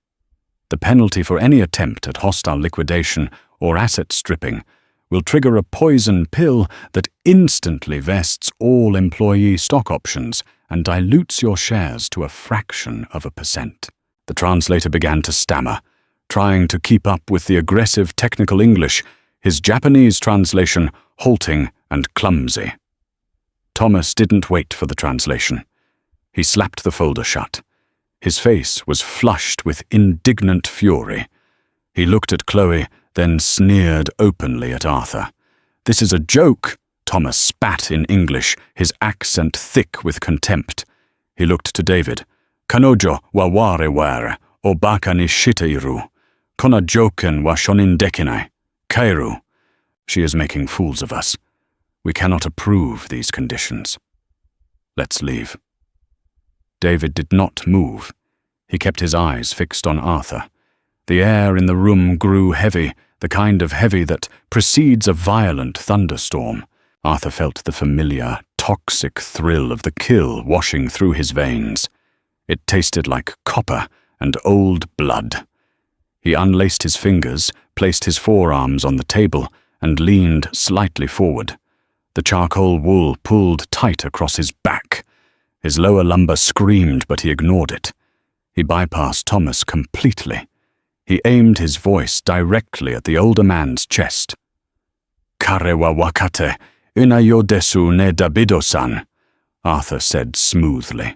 The penalty for any attempt at hostile liquidation or asset stripping will trigger a poison pill that instantly vests all employee stock options and dilutes your shares to a fraction of a percent." The translator began to stammer, trying to keep up with the aggressive technical English, his Japanese translation halting and clumsy. Thomas didn't wait for the translation. He slapped the folder shut. His face was flushed with indignant fury. He looked at Chloe, then sneered openly at Arthur. "This is a joke," Thomas spat in English, his accent thick with contempt. He looked to David. "Kanojo wa ware ware, o baka ni shiteiru. Kona joken wa shonin dekinai. Kairu. She is making fools of us. We cannot approve these conditions. Let's leave." David did not move. He kept his eyes fixed on Arthur. The air in the room grew heavy, the kind of heavy that precedes a violent thunderstorm. Arthur felt the familiar, toxic thrill of the kill washing through his veins. It tasted like copper and old blood. He unlaced his fingers, placed his forearms on the table, and leaned slightly forward. The charcoal wool pulled tight across his back. His lower lumbar screamed, but he ignored it. He bypassed Thomas completely. He aimed his voice directly at the older man's chest. "Kare wa wakate, ina yo desu ne Davido-san," Arthur said smoothly.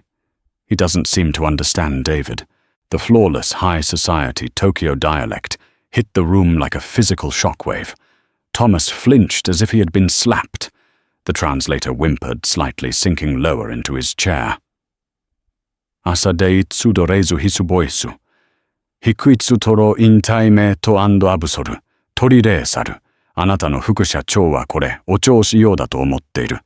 He doesn't seem to understand David. The flawless high society Tokyo dialect hit the room like a physical shockwave. Thomas flinched as if he had been slapped. The translator whimpered, slightly sinking lower into his chair. "Asa deitsu doreizu hisuboisu. Hikuitsu toro intaime to ando abusoru. Torire saru. Anata no fukusha chou wa kore, ochoushi you da to omotteiru.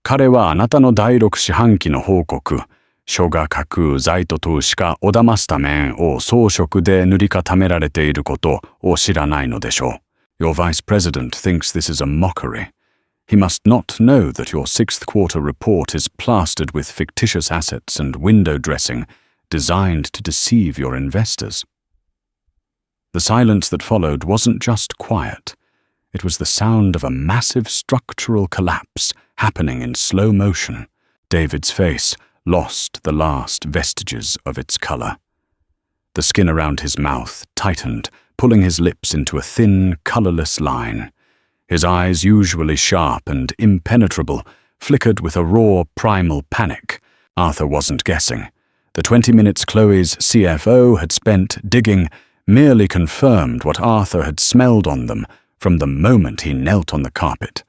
Kare wa anata no dai 6四半期の報告。書が架空財と投資家を騙すためを装飾で塗り固められていることを知らないのでしょう。Your vice president thinks this is a mockery. He must not know that your sixth quarter report is plastered with fictitious assets and window dressing designed to deceive your investors." The silence that followed wasn't just quiet. It was the sound of a massive structural collapse happening in slow motion. David's face lost the last vestiges of its color. The skin around his mouth tightened, pulling his lips into a thin, colorless line. His eyes, usually sharp and impenetrable, flickered with a raw, primal panic. Arthur wasn't guessing. The 20 minutes Chloe's CFO had spent digging merely confirmed what Arthur had smelled on them from the moment he knelt on the carpet.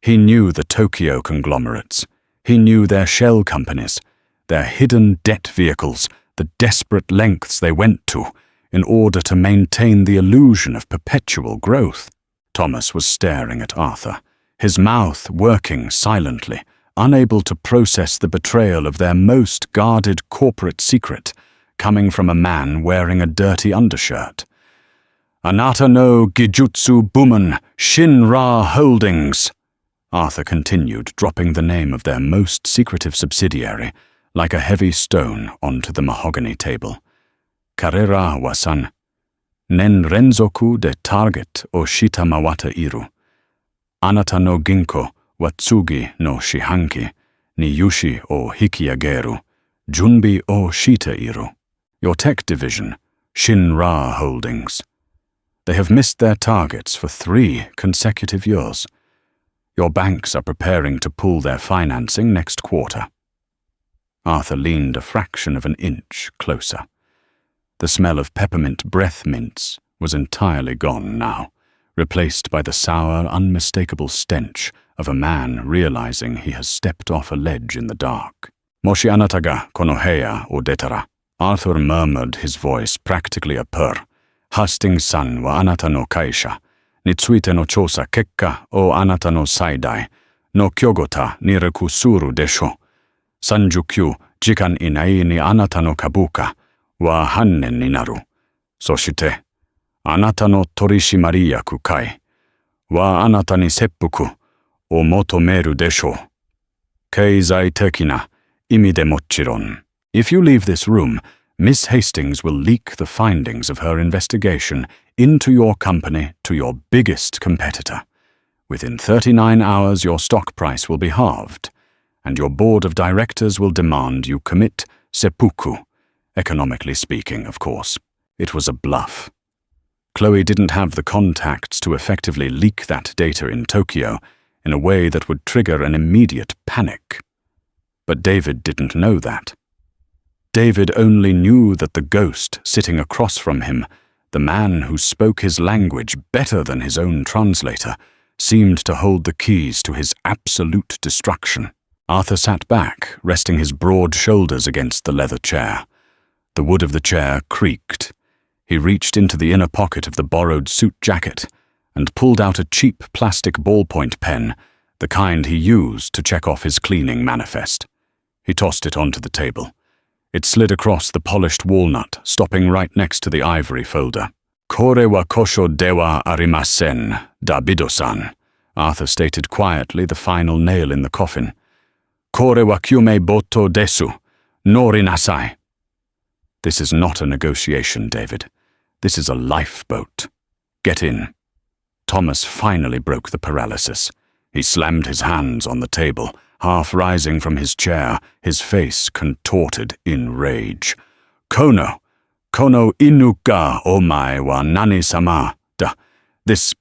He knew the Tokyo conglomerates. He knew their shell companies, their hidden debt vehicles, the desperate lengths they went to in order to maintain the illusion of perpetual growth. Thomas was staring at Arthur, his mouth working silently, unable to process the betrayal of their most guarded corporate secret coming from a man wearing a dirty undershirt. "Anata no Gijutsu Buman Shinra Holdings," Arthur continued, dropping the name of their most secretive subsidiary like a heavy stone onto the mahogany table. "Karera wa-san, nen renzoku de target o shita mawata iru. Anata no ginko wa tsugi no shihanki ni yushi o hikiageru, junbi o shita iru." Your tech division, Shinra Holdings. They have missed their targets for 3 consecutive years. Your banks are preparing to pull their financing next quarter. Arthur leaned a fraction of an inch closer. The smell of peppermint breath mints was entirely gone now, replaced by the sour, unmistakable stench of a man realizing he has stepped off a ledge in the dark. "Moshi anata ga kono heya o detara," Arthur murmured, his voice practically a purr. "Hastings-san wa anata no kaisha, ni tsuite no chosa kekka o anata no saidai, no kyogota ni rekusuru desho. 39 jikan inai ni anata no kabuka wa hannen ni naru. Soshite, anata no torishimariyaku kai wa anata ni seppuku o motomeru desho. Keizai tekina imi de mochiron." If you leave this room, Miss Hastings will leak the findings of her investigation into your company to your biggest competitor. Within 39 hours, your stock price will be halved, and your board of directors will demand you commit seppuku, economically speaking, of course. It was a bluff. Chloe didn't have the contacts to effectively leak that data in Tokyo in a way that would trigger an immediate panic. But David didn't know that. David only knew that the ghost sitting across from him, the man who spoke his language better than his own translator, seemed to hold the keys to his absolute destruction. Arthur sat back, resting his broad shoulders against the leather chair. The wood of the chair creaked. He reached into the inner pocket of the borrowed suit jacket and pulled out a cheap plastic ballpoint pen, the kind he used to check off his cleaning manifest. He tossed it onto the table. It slid across the polished walnut, stopping right next to the ivory folder. "Kore wa kosho dewa arimasen, Dabido-san," Arthur stated quietly, the final nail in the coffin. "Kore wa kyume boto desu, nori nasai." This is not a negotiation, David. This is a lifeboat. Get in. Thomas finally broke the paralysis. He slammed his hands on the table, half rising from his chair, his face contorted in rage. "Kono inu ga omae wa nani-sama da. This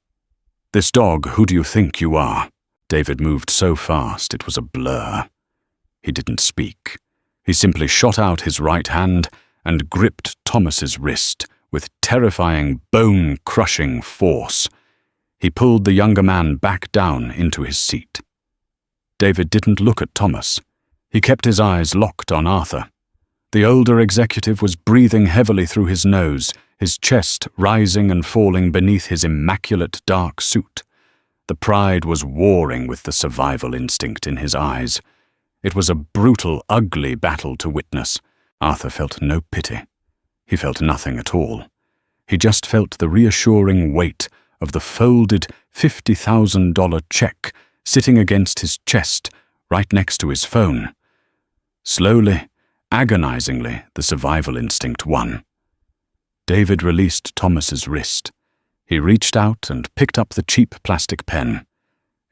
dog, who do you think you are?" David moved so fast it was a blur. He didn't speak. He simply shot out his right hand and gripped Thomas's wrist with terrifying, bone-crushing force. He pulled the younger man back down into his seat. David didn't look at Thomas. He kept his eyes locked on Arthur. The older executive was breathing heavily through his nose, his chest rising and falling beneath his immaculate dark suit. The pride was warring with the survival instinct in his eyes. It was a brutal, ugly battle to witness. Arthur felt no pity. He felt nothing at all. He just felt the reassuring weight of the folded $50,000 check sitting against his chest, right next to his phone. Slowly, agonizingly, the survival instinct won. David released Thomas's wrist. He reached out and picked up the cheap plastic pen.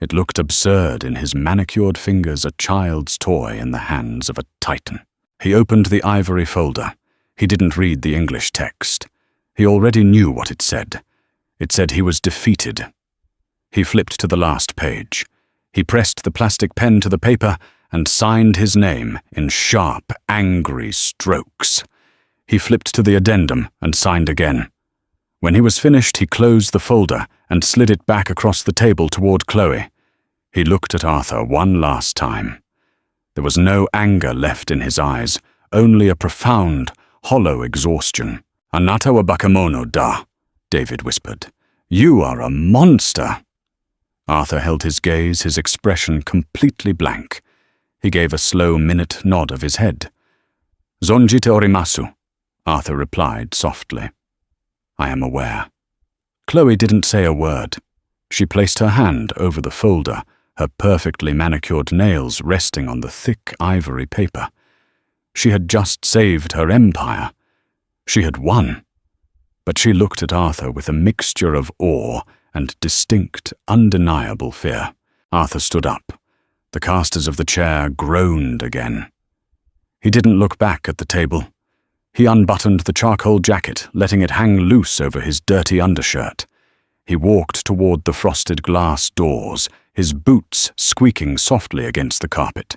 It looked absurd in his manicured fingers, a child's toy in the hands of a titan. He opened the ivory folder. He didn't read the English text. He already knew what it said. It said he was defeated. He flipped to the last page. He pressed the plastic pen to the paper and signed his name in sharp, angry strokes. He flipped to the addendum and signed again. When he was finished, he closed the folder and slid it back across the table toward Chloe. He looked at Arthur one last time. There was no anger left in his eyes, only a profound, hollow exhaustion. "Anata wa bakemono da," David whispered. "You are a monster." Arthur held his gaze, his expression completely blank. He gave a slow minute nod of his head. "Zonjite orimasu," Arthur replied softly. "I am aware." Chloe didn't say a word. She placed her hand over the folder, her perfectly manicured nails resting on the thick ivory paper. She had just saved her empire. She had won. But she looked at Arthur with a mixture of awe and distinct, undeniable fear. Arthur stood up. The casters of the chair groaned again. He didn't look back at the table. He unbuttoned the charcoal jacket, letting it hang loose over his dirty undershirt. He walked toward the frosted glass doors, his boots squeaking softly against the carpet.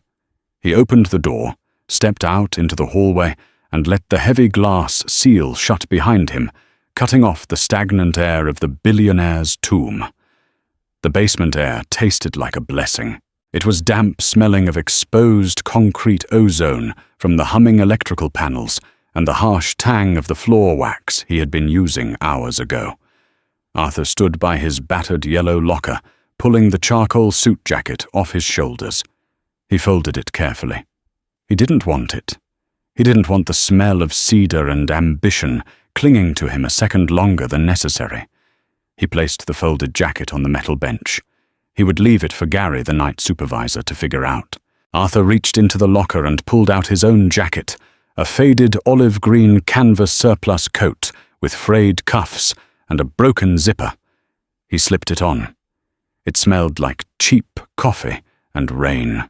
He opened the door, stepped out into the hallway, and let the heavy glass seal shut behind him, cutting off the stagnant air of the billionaire's tomb. The basement air tasted like a blessing. It was damp, smelling of exposed concrete ozone from the humming electrical panels and the harsh tang of the floor wax he had been using hours ago. Arthur stood by his battered yellow locker, pulling the charcoal suit jacket off his shoulders. He folded it carefully. He didn't want it. He didn't want the smell of cedar and ambition clinging to him a second longer than necessary. He placed the folded jacket on the metal bench. He would leave it for Gary, the night supervisor, to figure out. Arthur reached into the locker and pulled out his own jacket, a faded olive-green canvas surplus coat with frayed cuffs and a broken zipper. He slipped it on. It smelled like cheap coffee and rain.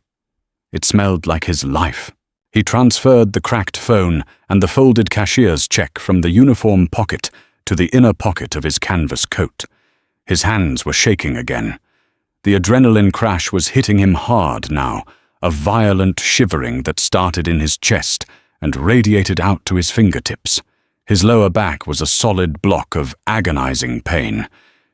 It smelled like his life. He transferred the cracked phone and the folded cashier's check from the uniform pocket to the inner pocket of his canvas coat. His hands were shaking again. The adrenaline crash was hitting him hard now, a violent shivering that started in his chest and radiated out to his fingertips. His lower back was a solid block of agonizing pain.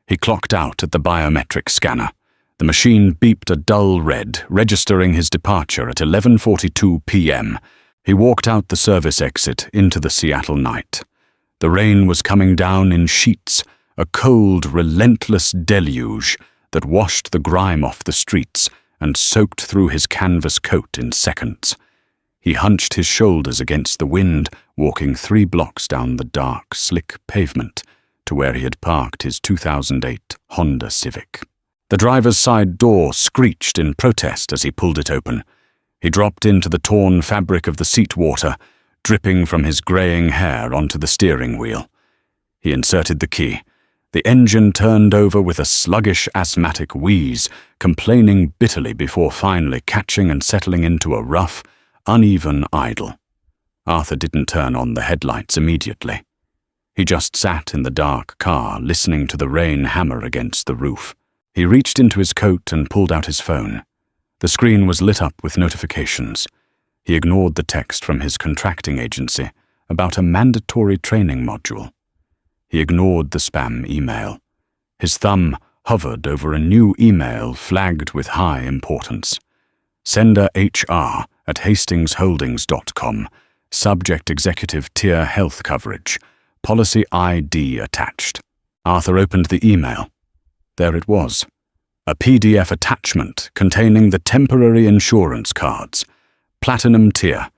He clocked out at the biometric scanner. The machine beeped a dull red, registering his departure at 11:42 p.m. He walked out the service exit into the Seattle night. The rain was coming down in sheets, a cold, relentless deluge that washed the grime off the streets and soaked through his canvas coat in seconds. He hunched his shoulders against the wind, walking 3 blocks down the dark, slick pavement to where he had parked his 2008 Honda Civic. The driver's side door screeched in protest as he pulled it open. He dropped into the torn fabric of the seat water, dripping from his graying hair onto the steering wheel. He inserted the key. The engine turned over with a sluggish, asthmatic wheeze, complaining bitterly before finally catching and settling into a rough, uneven idle. Arthur didn't turn on the headlights immediately. He just sat in the dark car, listening to the rain hammer against the roof. He reached into his coat and pulled out his phone. The screen was lit up with notifications. He ignored the text from his contracting agency about a mandatory training module. He ignored the spam email. His thumb hovered over a new email flagged with high importance. Sender HR at hastingsholdings.com. Subject Executive Tier Health Coverage. Policy ID attached. Arthur opened the email. There it was. A PDF attachment containing the temporary insurance cards. Platinum tier.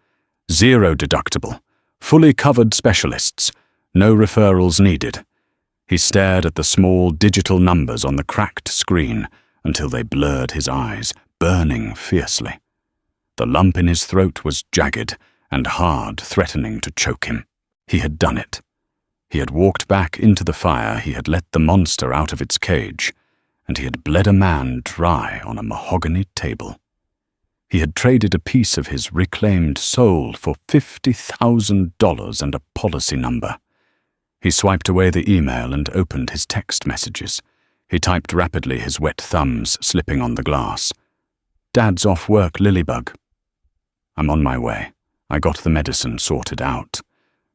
0 deductible. Fully covered specialists. No referrals needed. He stared at the small digital numbers on the cracked screen until they blurred his eyes, burning fiercely. The lump in his throat was jagged and hard, threatening to choke him. He had done it. He had walked back into the fire, he had let the monster out of its cage, and he had bled a man dry on a mahogany table. He had traded a piece of his reclaimed soul for $50,000 and a policy number. He swiped away the email and opened his text messages. He typed rapidly, his wet thumbs slipping on the glass. Dad's off work, Lilybug. I'm on my way. I got the medicine sorted out.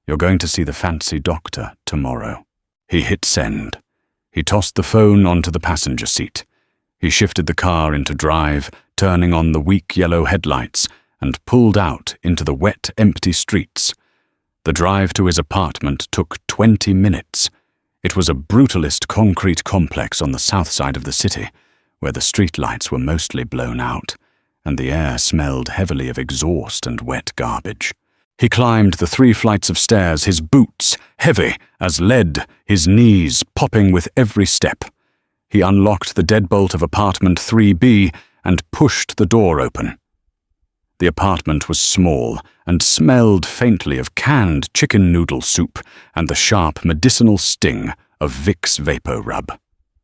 You're going to see the fancy doctor tomorrow." He hit send. He tossed the phone onto the passenger seat. He shifted the car into drive, turning on the weak yellow headlights, and pulled out into the wet, empty streets. The drive to his apartment took 20 minutes. It was a brutalist concrete complex on the south side of the city, where the streetlights were mostly blown out, and the air smelled heavily of exhaust and wet garbage. He climbed the 3 flights of stairs, his boots heavy as lead, his knees popping with every step. He unlocked the deadbolt of apartment 3B and pushed the door open. The apartment was small and smelled faintly of canned chicken noodle soup and the sharp medicinal sting of Vicks Vapor Rub.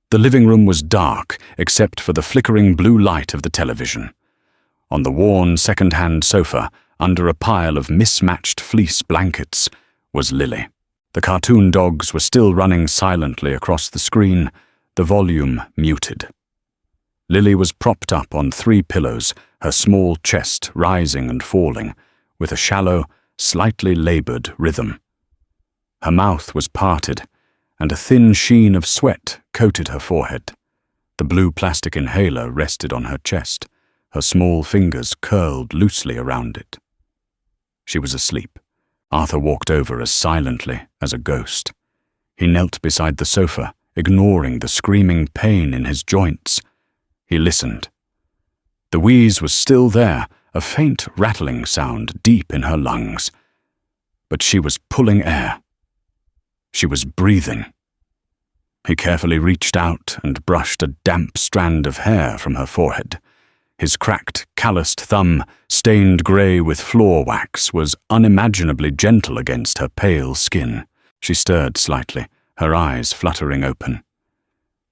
The living room was dark except for the flickering blue light of the television. On the worn second-hand sofa, under a pile of mismatched fleece blankets, was Lily. The cartoon dogs were still running silently across the screen, the volume muted. Lily was propped up on 3 pillows, her small chest rising and falling, with a shallow, slightly labored rhythm. Her mouth was parted, and a thin sheen of sweat coated her forehead. The blue plastic inhaler rested on her chest, her small fingers curled loosely around it. She was asleep. Arthur walked over as silently as a ghost. He knelt beside the sofa, ignoring the screaming pain in his joints. He listened. The wheeze was still there, a faint rattling sound deep in her lungs. But she was pulling air. She was breathing. He carefully reached out and brushed a damp strand of hair from her forehead. His cracked, calloused thumb, stained grey with floor wax, was unimaginably gentle against her pale skin. She stirred slightly, her eyes fluttering open.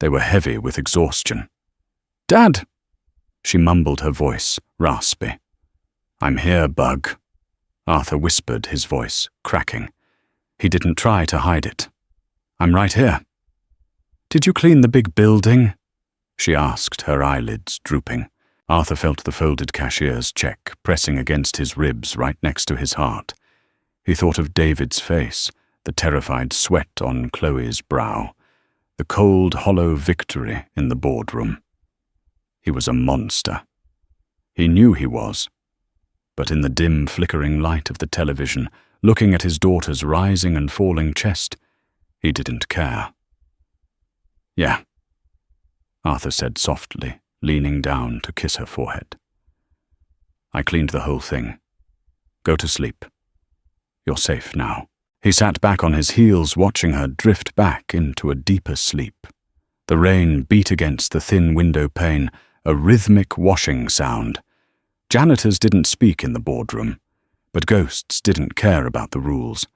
They were heavy with exhaustion. "Dad!" She mumbled, her voice raspy. "I'm here, Bug," Arthur whispered, his voice cracking. He didn't try to hide it. "I'm right here." "Did you clean the big building?" she asked, her eyelids drooping. Arthur felt the folded cashier's check pressing against his ribs right next to his heart. He thought of David's face, the terrified sweat on Chloe's brow, the cold, hollow victory in the boardroom. He was a monster. He knew he was. But in the dim, flickering light of the television, looking at his daughter's rising and falling chest, he didn't care. "Yeah," Arthur said softly, leaning down to kiss her forehead. "I cleaned the whole thing. Go to sleep. You're safe now." He sat back on his heels, watching her drift back into a deeper sleep. The rain beat against the thin window pane, a rhythmic washing sound. Janitors didn't speak in the boardroom, but ghosts didn't care about the rules,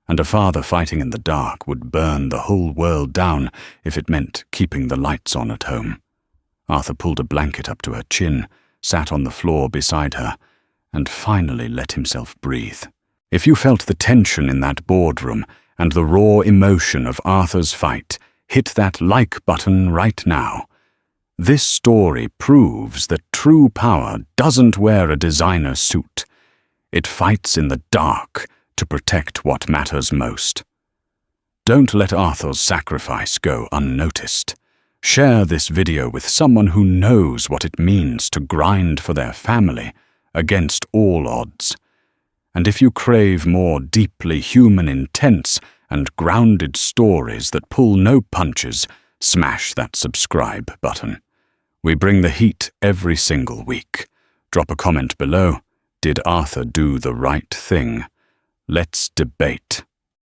and a father fighting in the dark would burn the whole world down if it meant keeping the lights on at home. Arthur pulled a blanket up to her chin, sat on the floor beside her, and finally let himself breathe. If you felt the tension in that boardroom and the raw emotion of Arthur's fight, hit that like button right now. This story proves that true power doesn't wear a designer suit. It fights in the dark to protect what matters most. Don't let Arthur's sacrifice go unnoticed. Share this video with someone who knows what it means to grind for their family against all odds. And if you crave more deeply human, intense, and grounded stories that pull no punches, smash that subscribe button. We bring the heat every single week. Drop a comment below. Did Arthur do the right thing? Let's debate.